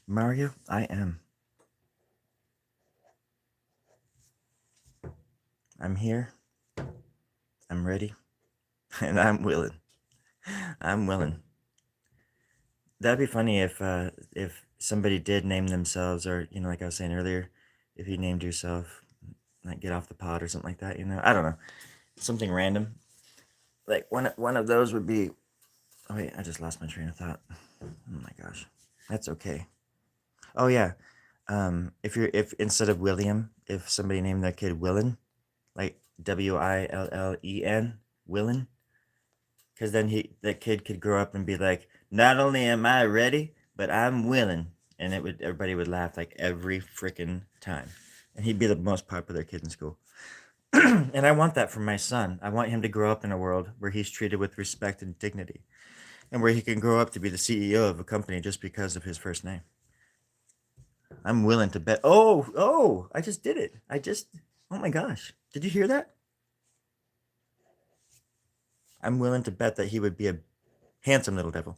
Mario, I am. I'm here. I'm ready. And I'm willing. I'm willing. That'd be funny if somebody did name themselves, or like I was saying earlier, if you named yourself like Get Off the Pod or something like that. I don't know, something random. Like one of those would be. Oh wait, I just lost my train of thought. Oh my gosh, that's okay. Oh yeah, if instead of William, if somebody named their kid Willen, like Willen, Willen, because then the kid could grow up and be like, not only am I ready, but I'm willing, and everybody would laugh like every freaking time, and he'd be the most popular kid in school. And I want that for my son. I want him to grow up in a world where he's treated with respect and dignity, and where he can grow up to be the CEO of a company just because of his first name. I'm willing to bet. Oh, I just did it. Oh my gosh. Did you hear that? I'm willing to bet that he would be a handsome little devil.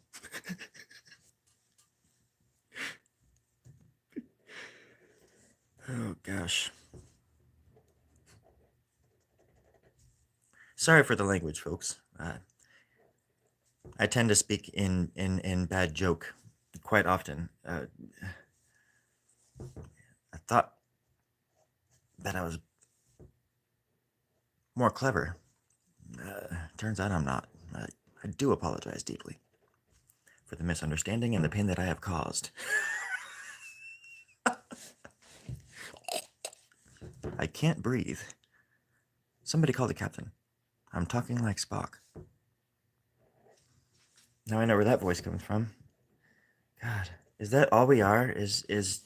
Oh gosh. Sorry for the language, folks. I tend to speak in bad joke quite often. I thought that I was more clever. Turns out I'm not. I do apologize deeply for the misunderstanding and the pain that I have caused. I can't breathe. Somebody call the captain. I'm talking like Spock. Now I know where that voice comes from. God, is that all we are? Is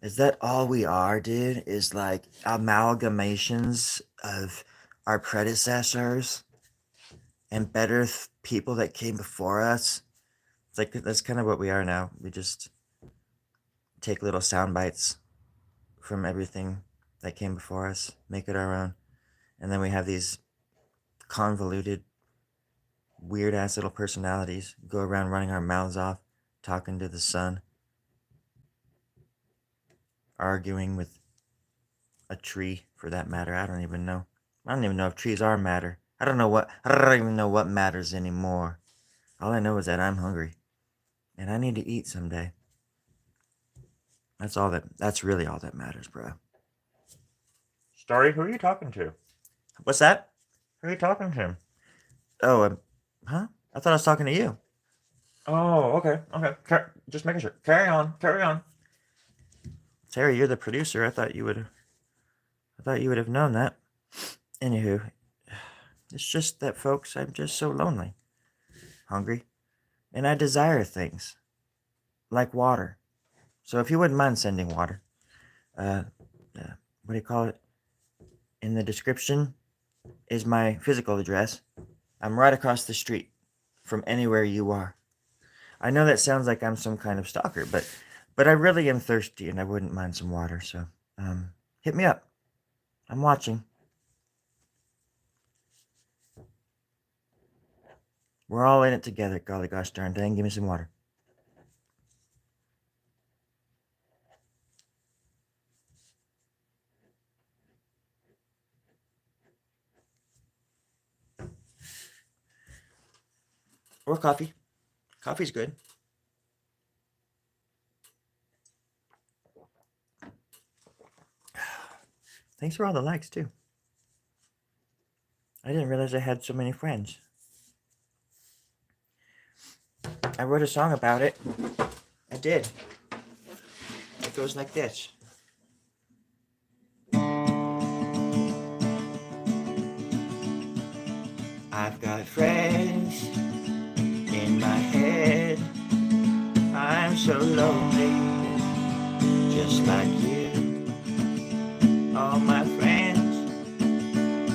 that all we are, dude? Is like amalgamations of our predecessors and better people that came before us? It's like that's kind of what we are now. We just take little sound bites from everything that came before us, make it our own, and then we have these convoluted, weird ass little personalities go around running our mouths off, talking to the sun, arguing with a tree for that matter. I don't even know. I don't even know if trees are matter. I don't even know what matters anymore. All I know is that I'm hungry and I need to eat someday. That's really all that matters, bro. Storie, who are you talking to? What's that? Who are you talking to? Oh, huh? I thought I was talking to you. Oh, okay. Just making sure. Carry on. Terry, you're the producer. I thought you would have known that. Anywho, it's just that, folks, I'm just so lonely, hungry, and I desire things like water. So if you wouldn't mind sending water, uh, what do you call it? In the description is my physical address. I'm right across the street from anywhere you are. I know that sounds like I'm some kind of stalker, but I really am thirsty and I wouldn't mind some water. So, hit me up. I'm watching. We're all in it together. Golly gosh darn dang, give me some water. Or coffee. Coffee's good. Thanks for all the likes, too. I didn't realize I had so many friends. I wrote a song about it. I did. It goes like this. I've got friends in my head. I'm so lonely, just like you. All my friends,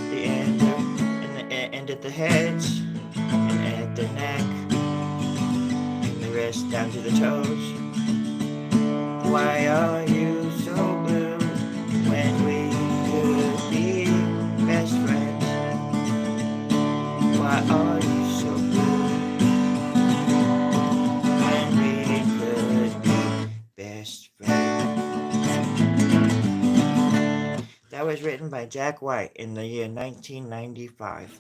the end at the heads, and at the neck, and the rest down to the toes. Why are you so blue when we could be best friends? Why are you so blue when we could be best friends? That was written by Jack White in the year 1995.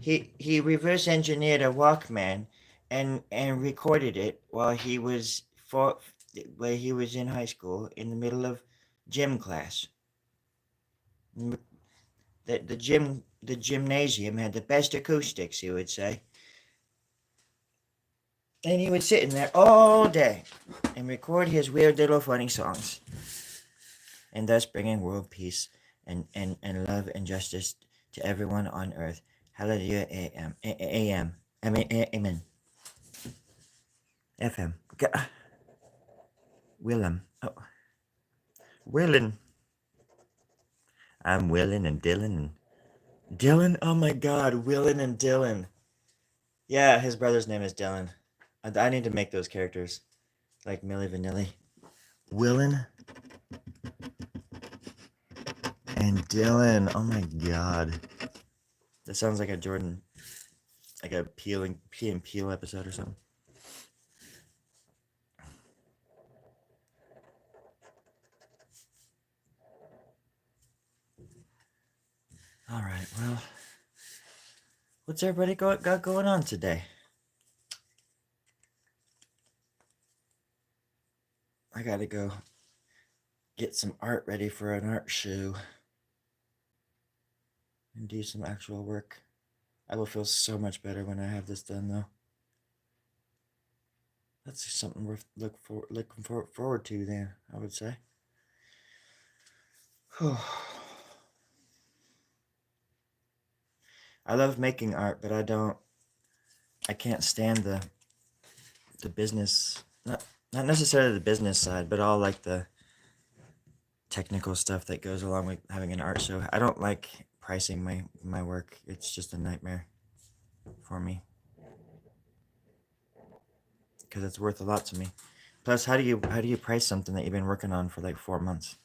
He reverse engineered a Walkman and recorded it while he was in high school in the middle of gym class. The gymnasium had the best acoustics, he would say. And he would sit in there all day and record his weird little funny songs. And thus bringing world peace and love and justice to everyone on earth. Hallelujah, A.M. I mean, Amen. FM. Willem. Oh. Willem. I'm Willin and Dylan and Dylan. Oh my God, Willin and Dylan. Yeah, his brother's name is Dylan. I need to make those characters like Milli Vanilli. Willin and Dylan. Oh my God, that sounds like a Jordan, like a peeling P and Peel episode or something. All right, well, what's everybody got going on today? I gotta go get some art ready for an art show and do some actual work. I will feel so much better when I have this done, though. That's something worth looking forward to. Then I would say. I love making art, but I can't stand the business. Not necessarily the business side, but all like the technical stuff that goes along with having an art show. I don't like pricing my work. It's just a nightmare for me because it's worth a lot to me. Plus, how do you price something that you've been working on for like 4 months?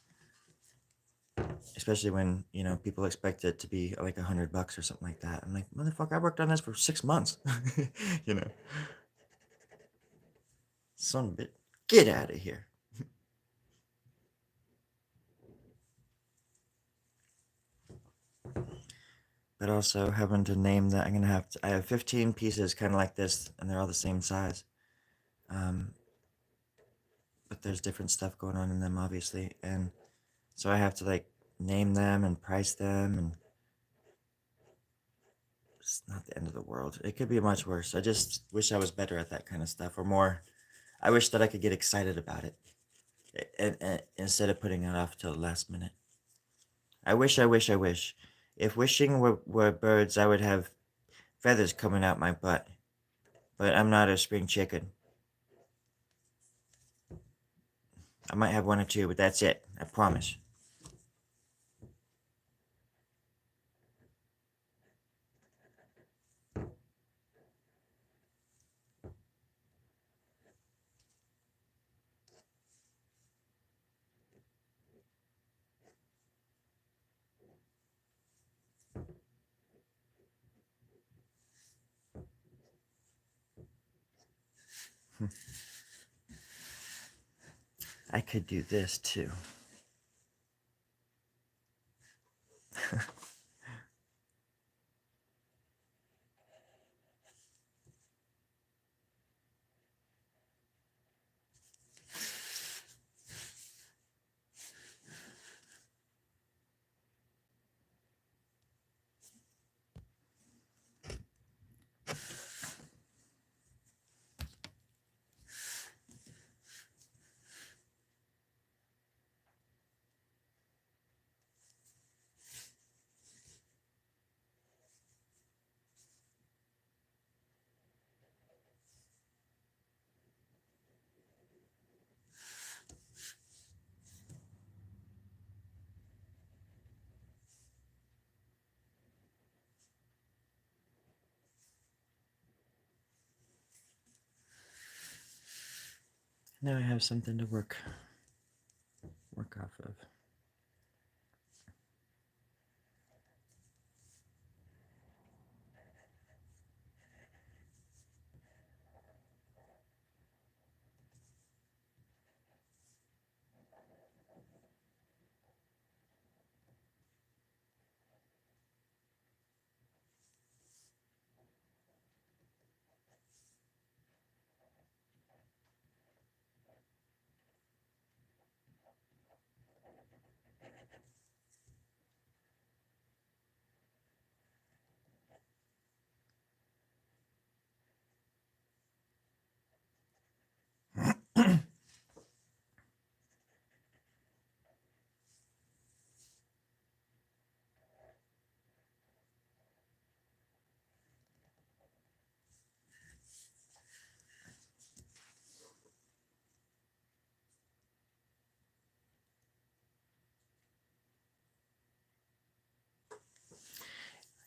Especially when people expect it to be like $100 or something like that. I'm like, motherfucker, I worked on this for 6 months. you know, son of a bit, get out of here. But also having to name that, I have 15 pieces kind of like this, and they're all the same size. Um, but there's different stuff going on in them, obviously, and so I have to like name them and price them, and it's not the end of the world. It could be much worse. I just wish I was better at that kind of stuff, or more. I wish that I could get excited about it, and instead of putting it off till the last minute. I wish. If wishing were birds, I would have feathers coming out my butt. But I'm not a spring chicken. I might have one or two, but that's it. I promise. I could do this too. Now I have something to work off of.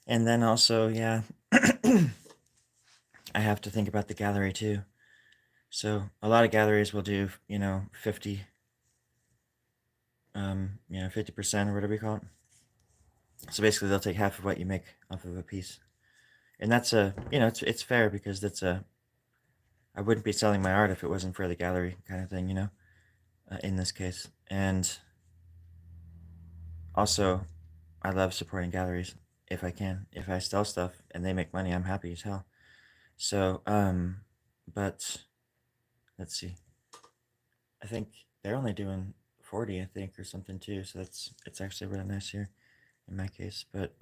And then also, yeah, I have to think about the gallery too. So a lot of galleries will do, 50, 50% or whatever you call it. So basically, they'll take half of what you make off of a piece, and that's it's fair because I wouldn't be selling my art if it wasn't for the gallery kind of thing, in this case. And also, I love supporting galleries if I can. If I sell stuff and they make money, I'm happy as hell. So, but let's see. I think they're only doing 40, I think, or something too. So it's actually really nice here in my case. But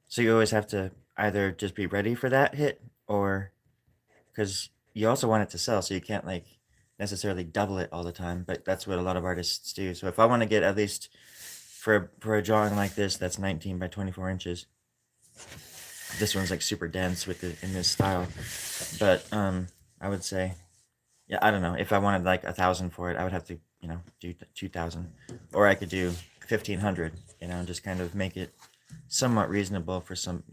so you always have to either just be ready for that hit, or because you also want it to sell, so you can't like necessarily double it all the time. But that's what a lot of artists do. So if I want to get at least for a drawing like this, that's 19 by 24 inches. This one's like super dense with in this style, but I would say, yeah, I don't know. If I wanted like 1,000 for it, I would have to do 2,000, or I could do 1,500. And just kind of make it somewhat reasonable for some.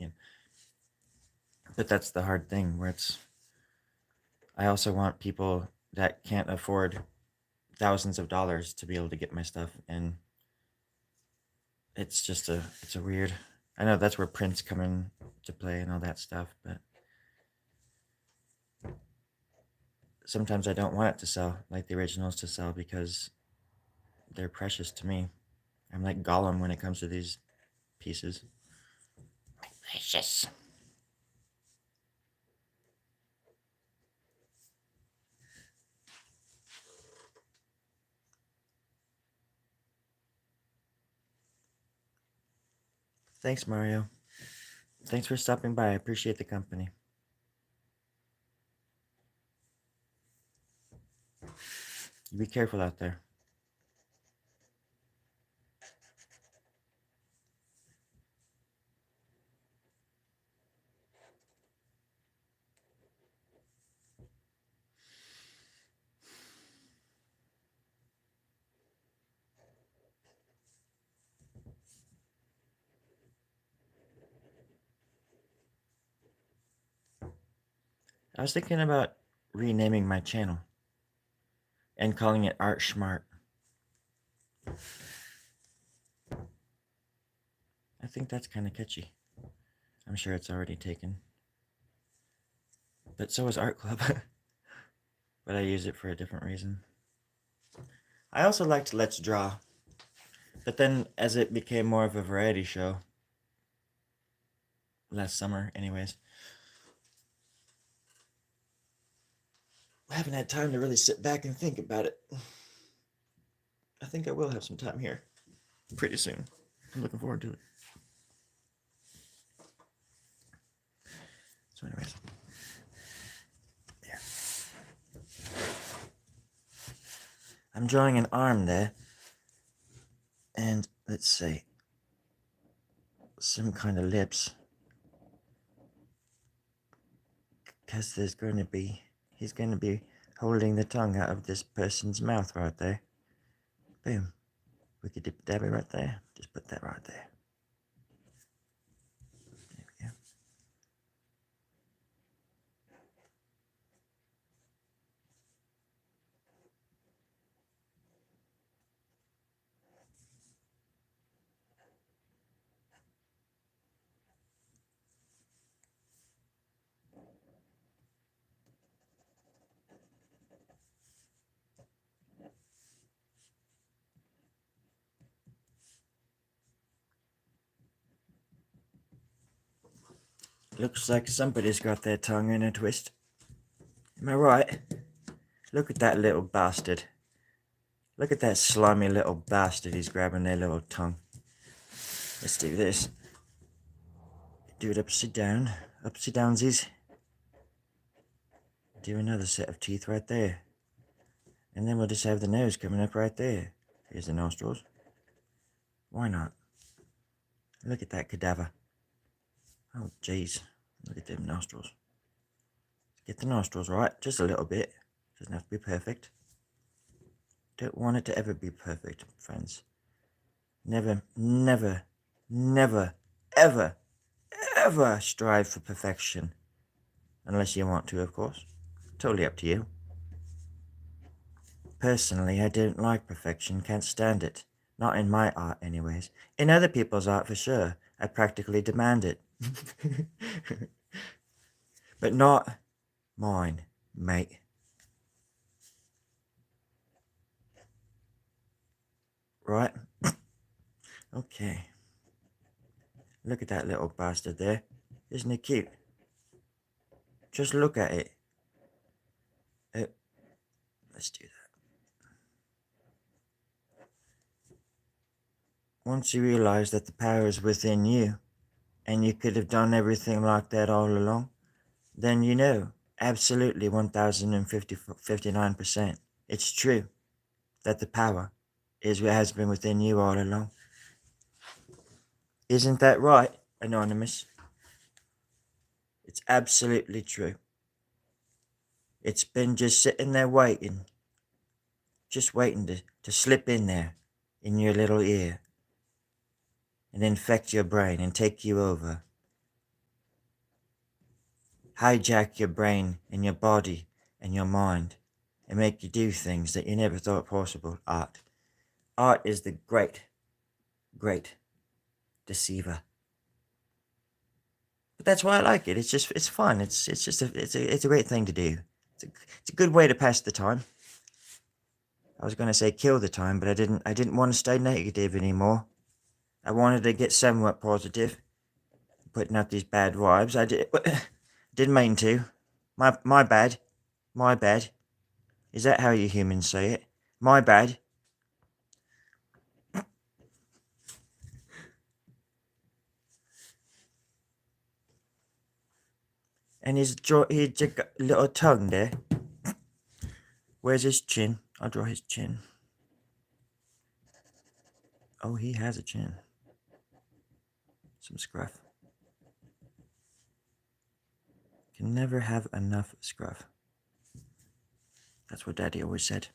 But that's the hard thing where I also want people that can't afford thousands of dollars to be able to get my stuff, and it's a weird. I know that's where prints come in to play and all that stuff, but sometimes I don't want it to sell like the originals to sell because they're precious to me. I'm like Gollum when it comes to these pieces. Precious. Thanks, Mario. Thanks for stopping by. I appreciate the company. You be careful out there. I was thinking about renaming my channel and calling it Art Schmart. I think that's kind of catchy. I'm sure it's already taken. But so is Art Club. But I use it for a different reason. I also liked Let's Draw. But then as it became more of a variety show, last summer anyways, I haven't had time to really sit back and think about it. I think I will have some time here pretty soon. I'm looking forward to it. So anyways, there. I'm drawing an arm there. And let's see, some kind of lips. Because he's going to be holding the tongue out of this person's mouth right there. Boom. We could dab it right there. Just put that right there. There we go. Looks like somebody's got their tongue in a twist. Am I right? Look at that little bastard. Look at that slimy little bastard. He's grabbing their little tongue. Let's do this. Do it upside down. Upside downsies. Do another set of teeth right there. And then we'll just have the nose coming up right there. Here's the nostrils. Why not? Look at that cadaver. Oh, jeez. Look at them nostrils. Get the nostrils right, just a little bit. Doesn't have to be perfect. Don't want it to ever be perfect, friends. Never, never, never ever, ever strive for perfection. Unless you want to, of course. Totally up to you. Personally, I don't like perfection, can't stand it. Not in my art, anyways. In other people's art, for sure. I practically demand it. But not mine, mate. Right? Okay. Look at that little bastard there. Isn't it cute? Just look at it. Let's do that. Once you realize that the power is within you, and you could have done everything like that all along, then you know, absolutely 1059%, it's true that the power has been within you all along. Isn't that right, Anonymous? It's absolutely true. It's been just sitting there waiting, just waiting to slip in there, in your little ear, and infect your brain and take you over. Hijack your brain and your body and your mind and make you do things that you never thought possible. Art is the great, great deceiver. But that's why I like it. It's fun. It's a great thing to do. It's a good way to pass the time. I was gonna say kill the time, but I didn't want to stay negative anymore. I wanted to get somewhat positive, putting out these bad vibes. Didn't mean to. My bad. My bad. Is that how you humans say it? My bad. And his little tongue there. Where's his chin? I'll draw his chin. Oh, he has a chin. Some scruff. Can never have enough scruff. That's what Daddy always said.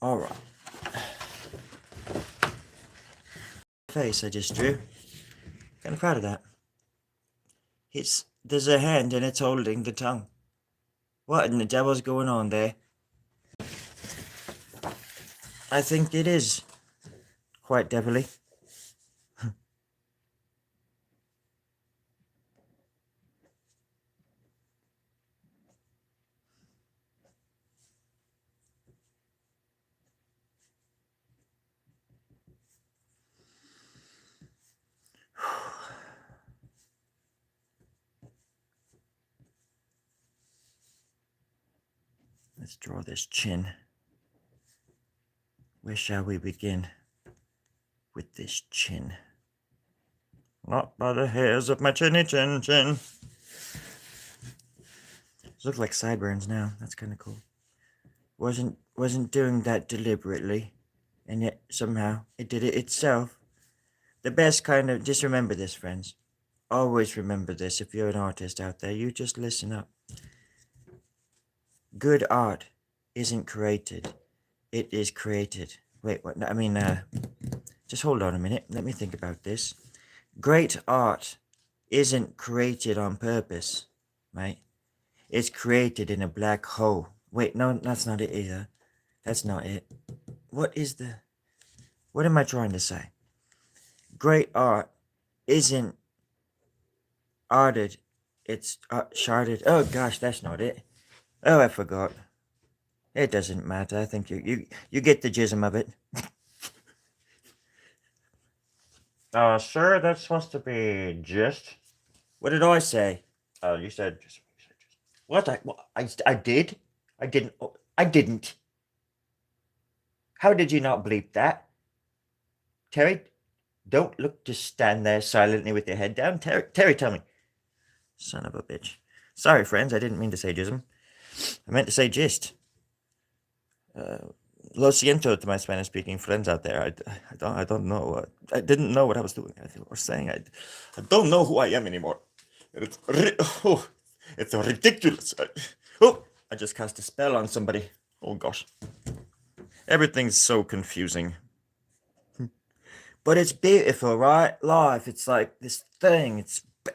Alright. Face I just drew. Kind of proud of that. There's a hand and it's holding the tongue. What in the devil's going on there? I think it is quite devilly. Let's draw this chin. Where shall we begin with this chin? Not by the hairs of my chinny chin chin. These look like sideburns now. That's kind of cool. Wasn't doing that deliberately, and yet somehow it did it itself. The best kind of, just remember this, friends. Always remember this. If you're an artist out there, you just listen up. Good art isn't created. It is created. Wait, what? I mean, just hold on a minute. Let me think about this. Great art isn't created on purpose, right? It's created in a black hole. Wait, no, that's not it either. That's not it. What am I trying to say? Great art isn't arted. It's sharded. Oh gosh, that's not it. Oh, I forgot. It doesn't matter. I think you get the jism of it. Sir, that's supposed to be just. What did I say? You said just. What? I did? I didn't. I didn't. How did you not bleep that? Terry, don't look, just stand there silently with your head down. Terry, tell me. Son of a bitch. Sorry, friends, I didn't mean to say jism. I meant to say gist. Lo siento to my Spanish-speaking friends out there. I don't know. I didn't know what I was doing. I was saying I don't know who I am anymore. It's so ridiculous. Oh, I just cast a spell on somebody. Oh gosh. Everything's so confusing. But it's beautiful, right? Life, it's like this thing.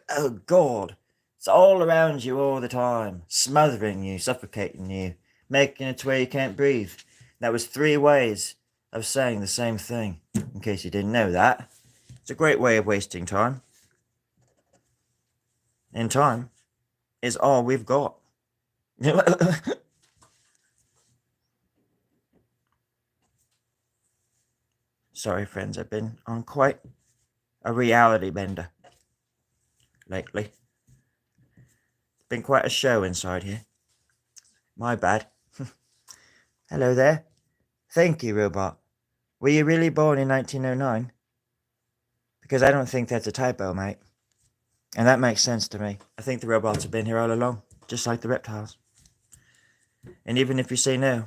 Oh God. It's all around you all the time, smothering you, suffocating you, making it to where you can't breathe. That was 3 ways of saying the same thing, in case you didn't know that. It's a great way of wasting time. And time is all we've got. Sorry, friends, I've been on quite a reality bender lately. It's been quite a show inside here. My bad. Hello there. Thank you, robot. Were you really born in 1909? Because I don't think that's a typo, mate. And that makes sense to me. I think the robots have been here all along, just like the reptiles. And even if you say no,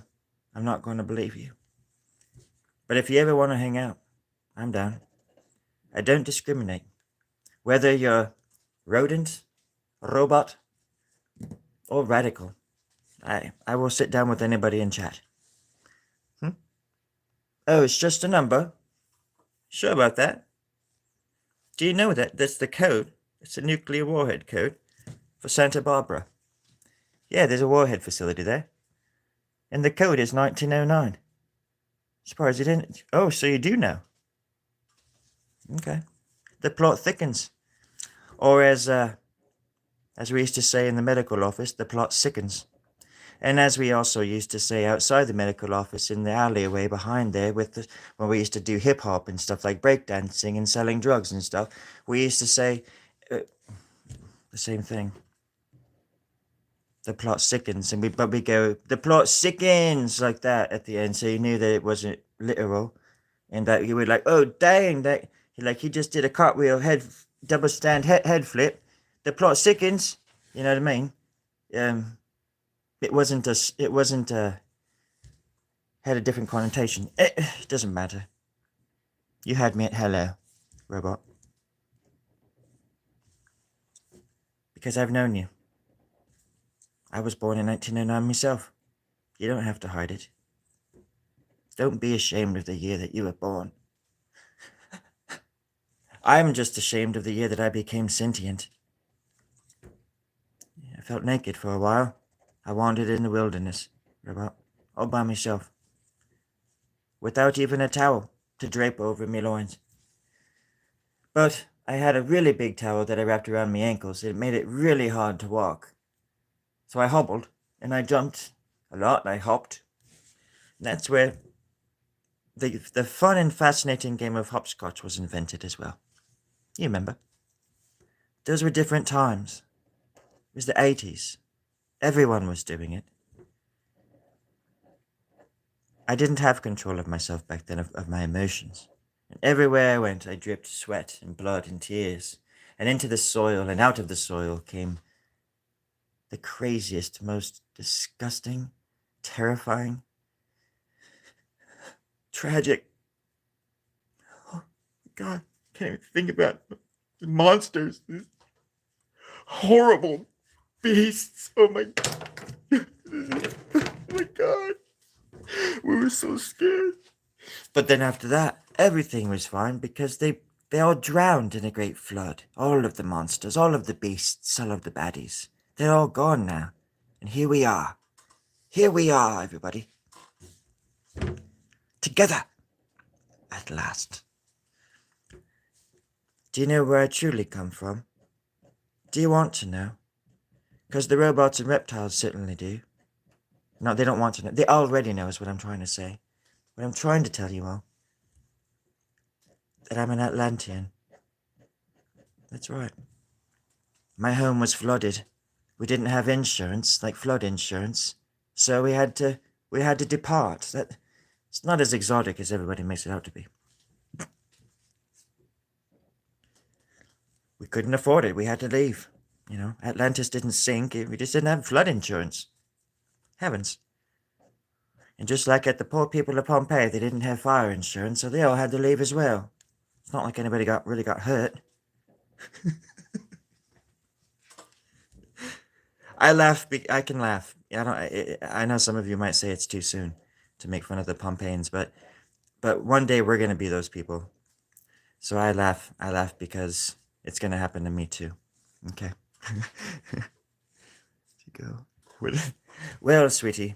I'm not going to believe you. But if you ever want to hang out, I'm down. I don't discriminate. Whether you're rodent, robot, or radical, I will sit down with anybody and chat. Oh, it's just a number? Sure about that. Do you know that that's the code? It's a nuclear warhead code for Santa Barbara. Yeah, there's a warhead facility there. And the code is 1909. Surprised you didn't. Oh, so you do know. Okay. The plot thickens. Or as we used to say in the medical office, the plot sickens. And as we also used to say outside the medical office in the alleyway behind there when we used to do hip hop and stuff like breakdancing and selling drugs and stuff, we used to say the same thing. The plot sickens, but we go, the plot sickens like that at the end, so you knew that it wasn't literal, and that you were like, oh dang, that he just did a cartwheel double stand head flip. The plot sickens, you know what I mean? It wasn't had a different connotation. It doesn't matter. You had me at hello, robot, because I've known you. I was born in 1909 myself. You don't have to hide it. Don't be ashamed of the year that you were born. I'm just ashamed of the year that I became sentient. I felt naked for a while. I wandered in the wilderness, robot, all by myself, without even a towel to drape over me loins. But I had a really big towel that I wrapped around my ankles. It made it really hard to walk. So I hobbled, and I jumped a lot, and I hopped. And that's where the fun and fascinating game of hopscotch was invented as well. You remember? Those were different times. It was the 80s. Everyone was doing it. I didn't have control of myself back then, of my emotions. And everywhere I went, I dripped sweat and blood and tears. And into the soil and out of the soil came the craziest, most disgusting, terrifying, tragic. Oh, God, I can't even think about the monsters. These horrible beasts. Oh my God. Oh my God. We were so scared. But then after that, everything was fine because they all drowned in a great flood. All of the monsters, all of the beasts, all of the baddies. They're all gone now. And here we are. Here we are, everybody. Together. At last. Do you know where I truly come from? Do you want to know? Because the robots and reptiles certainly do. No, they don't want to know. They already know is what I'm trying to say. What I'm trying to tell you all. That I'm an Atlantean. That's right. My home was flooded. We didn't have insurance, like flood insurance. So we had to depart. It's not as exotic as everybody makes it out to be. We couldn't afford it. We had to leave. You know, Atlantis didn't sink. We just didn't have flood insurance. Heavens. And just like at the poor people of Pompeii, they didn't have fire insurance, so they all had to leave as well. It's not like anybody really got hurt. I laugh. I can laugh. I don't. I know some of you might say it's too soon to make fun of the Pompeians, but one day we're gonna be those people. So I laugh. I laugh because it's gonna happen to me too. Okay. To go. Well, sweetie,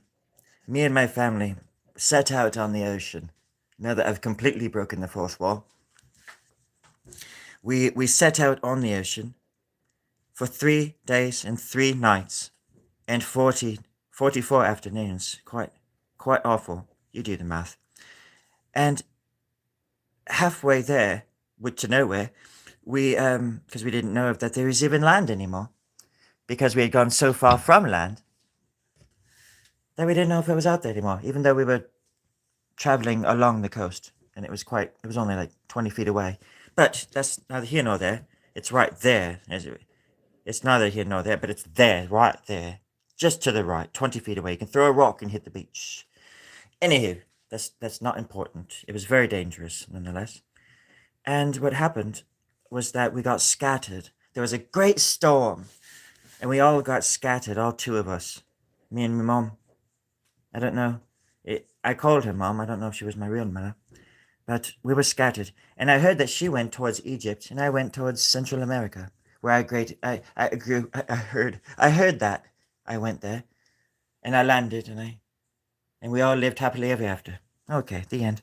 me and my family set out on the ocean. Now that I've completely broken the fourth wall, we set out on the ocean for 3 days and 3 nights and 44 afternoons. Quite awful. You do the math. And halfway there, to nowhere, because we didn't know that there was even land anymore, because we had gone so far from land that we didn't know if it was out there anymore, even though we were traveling along the coast, and it was only like 20 feet away. But that's neither here nor there. It's right there. It's neither here nor there, but it's there, right there. Just to the right, 20 feet away. You can throw a rock and hit the beach. Anywho, that's not important. It was very dangerous, nonetheless. And what happened was that we got scattered. There was a great storm, and we all got scattered, all two of us. Me and my mom. I don't know. I called her mom. I don't know if she was my real mother. But we were scattered, and I heard that she went towards Egypt, and I went towards Central America, where I grew. I heard that. I went there, and I landed, and we all lived happily ever after. Okay, the end.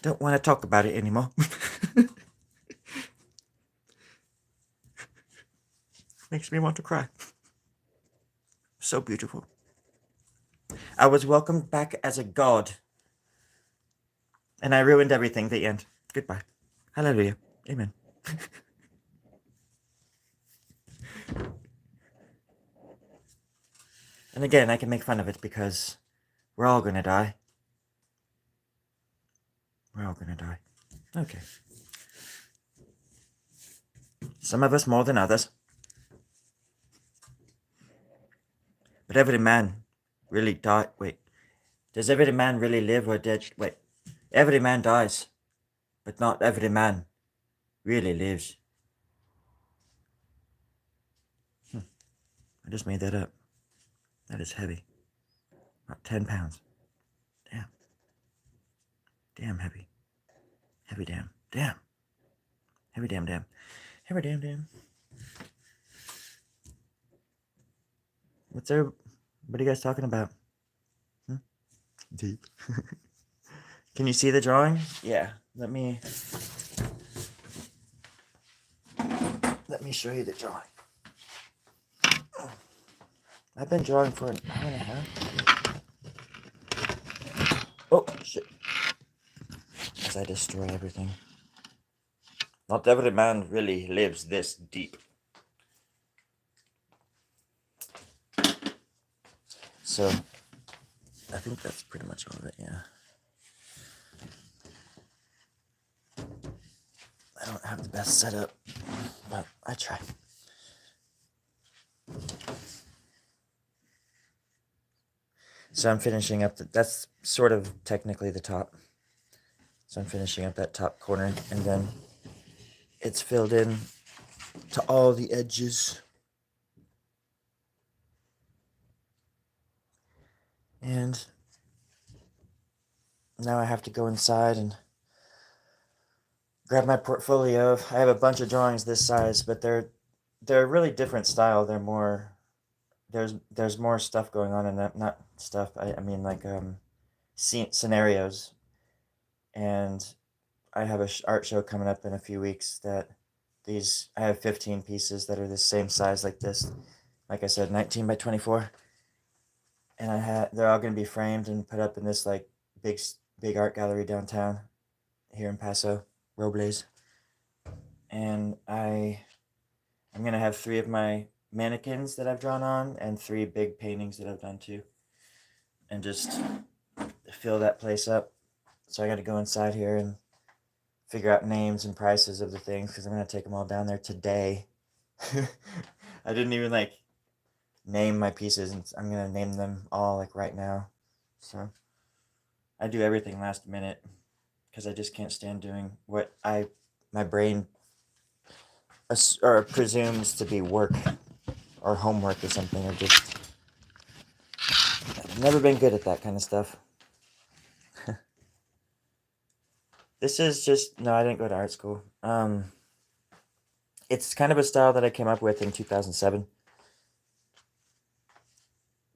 Don't want to talk about it anymore. Makes me want to cry. So beautiful. I was welcomed back as a god, and I ruined everything. The end. Goodbye. Hallelujah. Amen. And again, I can make fun of it because we're all gonna die. We're all gonna die. Okay. Some of us more than others. But every man really die. Wait. Does every man really live or dead? Wait. Every man dies, but not every man really lives. I just made that up. That is heavy. About 10 pounds. Damn. Damn heavy. Heavy damn. Damn. Heavy damn damn. Heavy damn damn. What are you guys talking about? Deep. Can you see the drawing? Yeah. Let me show you the drawing. I've been drawing for an hour and a half. Oh, shit. As I destroy everything. Not every man really lives this deep. So, I think that's pretty much all of it, yeah. I don't have the best setup, but I try. So I'm finishing up, that's sort of technically the top. So I'm finishing up that top corner, and then it's filled in to all the edges. And now I have to go inside and grab my portfolio. I have a bunch of drawings this size, but they're a really different style. They're more there's more stuff going on in that, not stuff. I mean like scenarios. And I have a art show coming up in a few weeks that I have 15 pieces that are the same size like this. Like I said, 19 by 24. And they're all going to be framed and put up in this like big art gallery downtown here in Paso Robles. And I'm going to have 3 of my mannequins that I've drawn on and 3 big paintings that I've done too. And just fill that place up. So I got to go inside here and figure out names and prices of the things because I'm going to take them all down there today. I didn't even like name my pieces, and I'm going to name them all like right now. So I do everything last minute because I just can't stand doing what my brain presumes to be work. or homework or something, or just I've never been good at that kind of stuff. This is just no, I didn't go to art school. It's kind of a style that I came up with in 2007.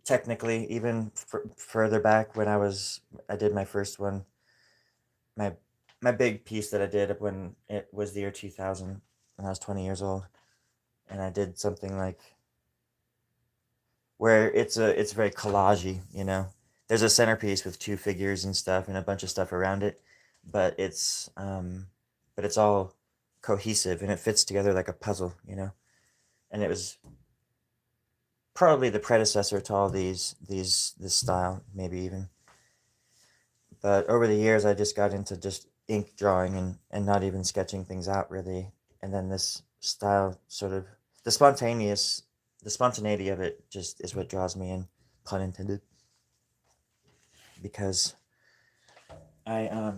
Technically, even further back when I did my first one, my my big piece that I did when it was the year 2000, when I was 20 years old, and I did something like where it's very collagey, you know. There's a centerpiece with two figures and stuff and a bunch of stuff around it, but it's all cohesive and it fits together like a puzzle, you know. And it was probably the predecessor to all this style, maybe even. But over the years, I just got into just ink drawing and not even sketching things out really. And then this style sort of the spontaneous the spontaneity of it just is what draws me in, pun intended. Because I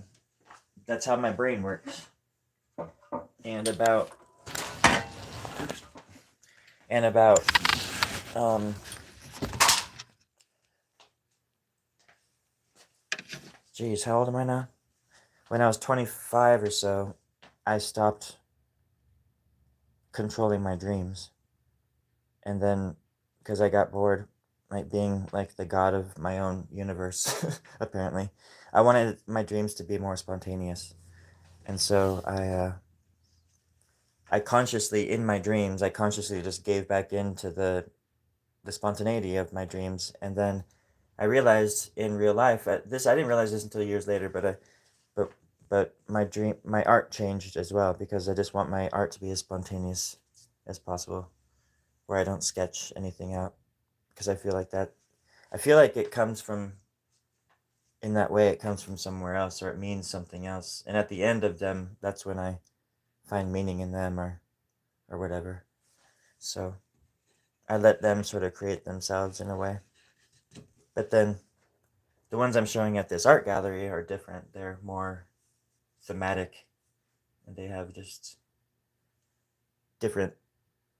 that's how my brain works. And about and about um geez, how old am I now? When I was 25 or so, I stopped controlling my dreams. And then because I got bored, like being like the god of my own universe, apparently, I wanted my dreams to be more spontaneous. And so I consciously in my dreams, I consciously just gave back into the spontaneity of my dreams. And then I realized in real life, this I didn't realize this until years later, but my art changed as well because I just want my art to be as spontaneous as possible, where I don't sketch anything out because I feel like it comes from in that way it comes from somewhere else or it means something else. And at the end of them, that's when I find meaning in them or whatever. So I let them sort of create themselves in a way. But then the ones I'm showing at this art gallery are different. They're more thematic and they have just different,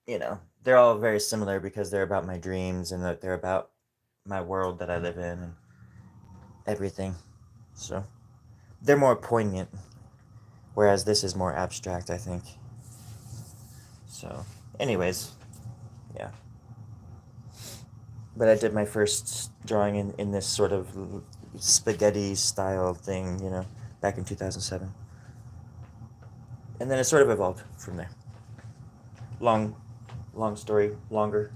you know, they're all very similar because they're about my dreams and that they're about my world that I live in and everything. So they're more poignant, whereas this is more abstract, I think. So, anyways, yeah. But I did my first drawing in this sort of spaghetti style thing, you know, back in 2007. And then it sort of evolved from there. Long, long story, longer.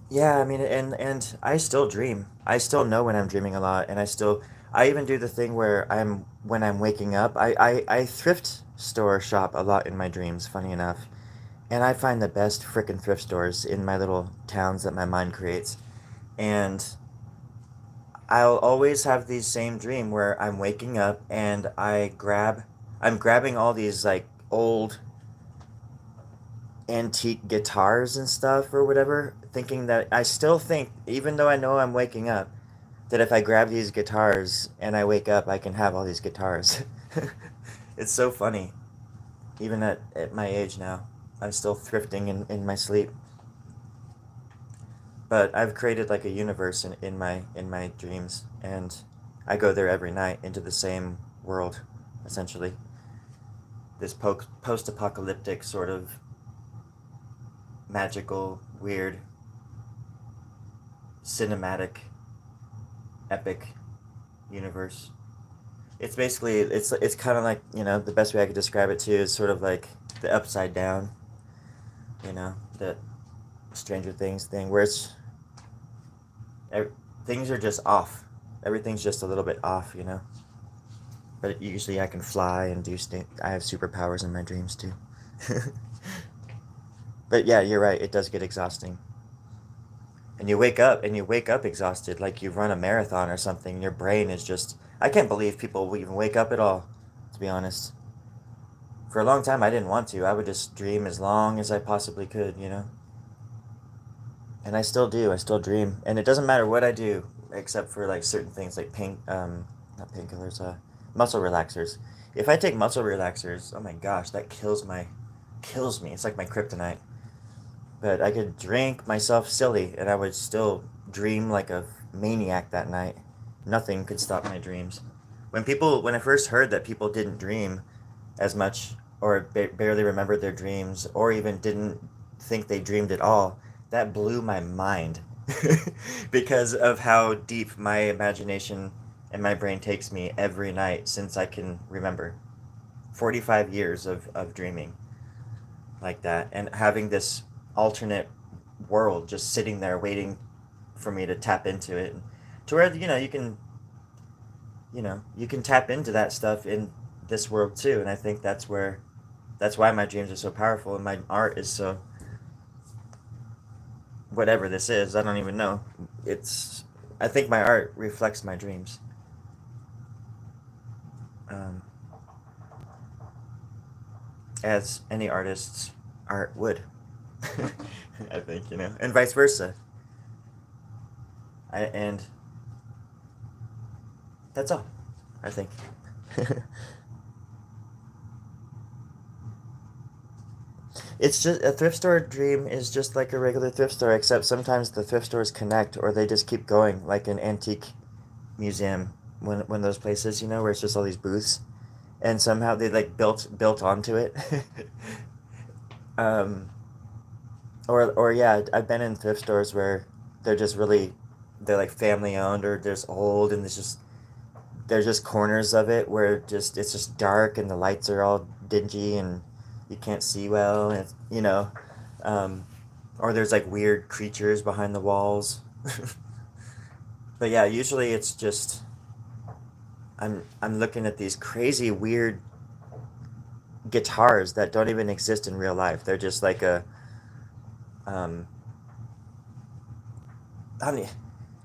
Yeah, I mean, and I still dream. I still know when I'm dreaming a lot, and I even do the thing where when I'm waking up, I thrift store shop a lot in my dreams. Funny enough, and I find the best frickin' thrift stores in my little towns that my mind creates, and I'll always have the same dream where I'm waking up and I'm grabbing all these like old antique guitars and stuff or whatever, thinking that I still think, even though I know I'm waking up, that if I grab these guitars and I wake up, I can have all these guitars. It's so funny. Even at my age now, I'm still thrifting in my sleep. But I've created like a universe in my dreams, and I go there every night into the same world, essentially. This post apocalyptic sort of magical, weird, cinematic, epic universe. It's basically it's kind of like, you know, the best way I could describe it too is sort of like the upside down, you know, the Stranger Things thing where ev- things are just off. Everything's just a little bit off, you know. But usually I can fly and I have superpowers in my dreams too. But yeah, you're right. It does get exhausting. And you wake up exhausted like you've run a marathon or something. Your brain is just I can't believe people will even wake up at all, to be honest. For a long time I didn't want to. I would just dream as long as I possibly could, you know. And I still do. I still dream, and it doesn't matter what I do, except for like certain things like not painkillers, muscle relaxers. If I take muscle relaxers, oh my gosh, that kills me. It's like my kryptonite. But I could drink myself silly, and I would still dream like a maniac that night. Nothing could stop my dreams. When I first heard that people didn't dream as much, or barely remembered their dreams, or even didn't think they dreamed at all, that blew my mind. Because of how deep my imagination and my brain takes me every night since I can remember. 45 years of dreaming like that, and having this alternate world just sitting there waiting for me to tap into it, to where you can tap into that stuff in this world too. And I think that's why my dreams are so powerful, and my art is so, whatever this is, I don't even know. It's I think my art reflects my dreams, um, as any artist's art would. I think, and vice versa. And that's all, I think. It's just a thrift store dream is just like a regular thrift store, except sometimes the thrift stores connect, or they just keep going, like an antique museum. When those places, where it's just all these booths, and somehow they like built onto it. um, or yeah, I've been in thrift stores where they're just really, they're like family owned, or there's old, and there's just corners of it where it's just dark, and the lights are all dingy, and you can't see well, and um, or there's like weird creatures behind the walls. But yeah, usually it's just I'm looking at these crazy weird guitars that don't even exist in real life. They're just like um I mean,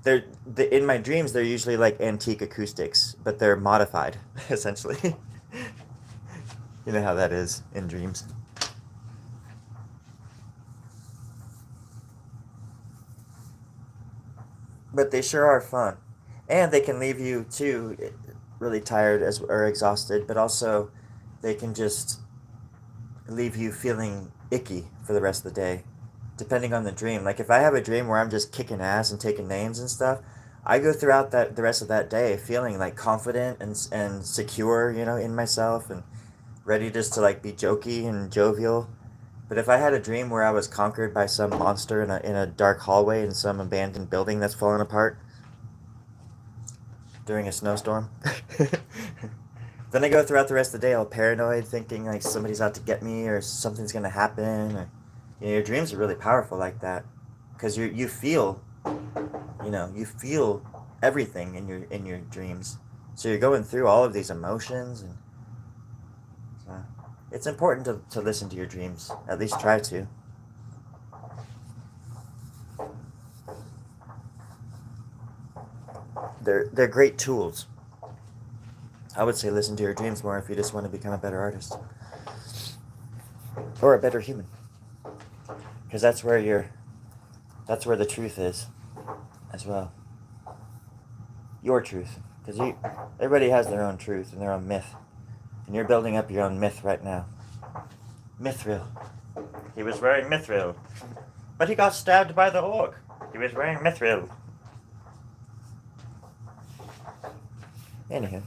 in my dreams they're usually like antique acoustics, but they're modified essentially. You know how that is in dreams. But they sure are fun, and they can leave you too really tired as or exhausted, but also they can just leave you feeling icky for the rest of the day, depending on the dream. Like if I have a dream where I'm just kicking ass and taking names and stuff, I go throughout that the rest of that day feeling like confident and secure, in myself, and ready just to like be jokey and jovial. But if I had a dream where I was conquered by some monster in a dark hallway in some abandoned building that's fallen apart during a snowstorm, then I go throughout the rest of the day all paranoid, thinking like somebody's out to get me, or something's gonna happen. Or, your dreams are really powerful like that, because you feel everything in your dreams. So you're going through all of these emotions, and it's important to listen to your dreams. At least try to. They're great tools. I would say listen to your dreams more if you just want to become a better artist, or a better human, because that's where the truth is, as well. Your truth, because everybody has their own truth and their own myth, and you're building up your own myth right now. Mithril. He was wearing mithril, but he got stabbed by the orc. He was wearing mithril. Anywho,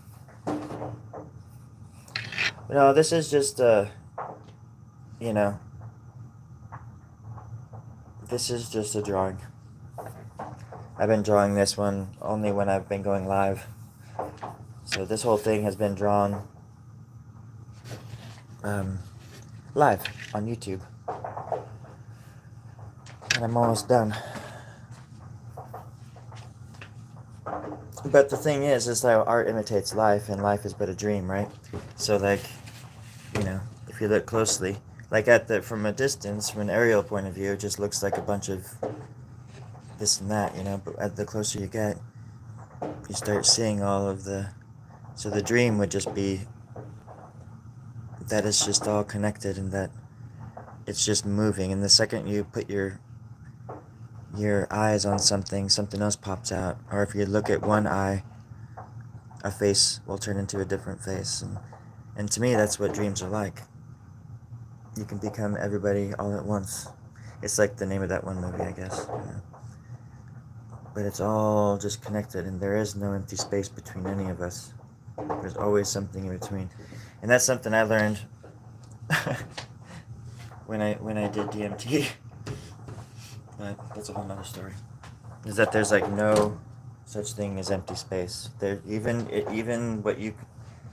no, this is just you know, this is just a drawing. I've been drawing this one only when I've been going live. So this whole thing has been drawn live on YouTube. And I'm almost done. But the thing is that art imitates life, and life is but a dream, right? So like, if you look closely, like from a distance, from an aerial point of view, it just looks like a bunch of this and that, but at the closer you get, you start seeing all of so the dream would just be that it's just all connected, and that it's just moving, and the second you put your your eyes on something, something else pops out. Or if you look at one eye, a face will turn into a different face. And to me, that's what dreams are like. You can become everybody all at once. It's like the name of that one movie, I guess. Yeah. But it's all just connected, and there is no empty space between any of us. There's always something in between. And that's something I learned when I did DMT. But that's a whole nother story. Is that there's like no such thing as empty space. There even what you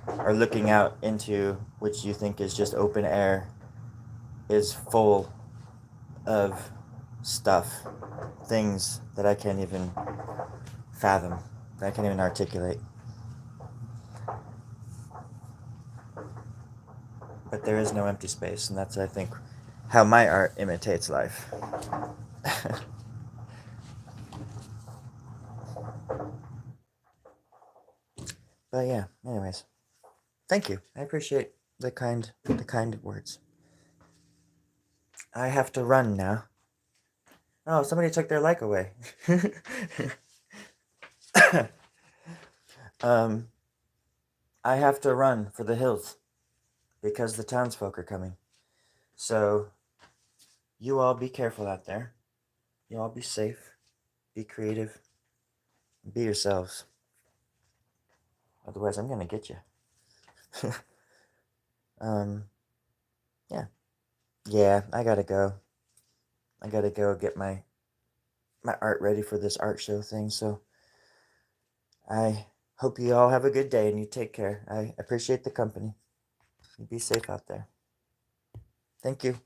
are looking out into, which you think is just open air, is full of stuff, things that I can't even fathom, that I can't even articulate. But there is no empty space, and that's, I think, how my art imitates life. But yeah, anyways, thank you. I appreciate the kind words. I have to run now. Oh, somebody took their like away. um, I have to run for the hills because the townsfolk are coming. So, you all be careful out there. You all be safe, be creative, be yourselves. Otherwise, I'm gonna get you. um, yeah, yeah. I gotta go. I gotta go get my art ready for this art show thing. So, I hope you all have a good day and you take care. I appreciate the company. You be safe out there. Thank you.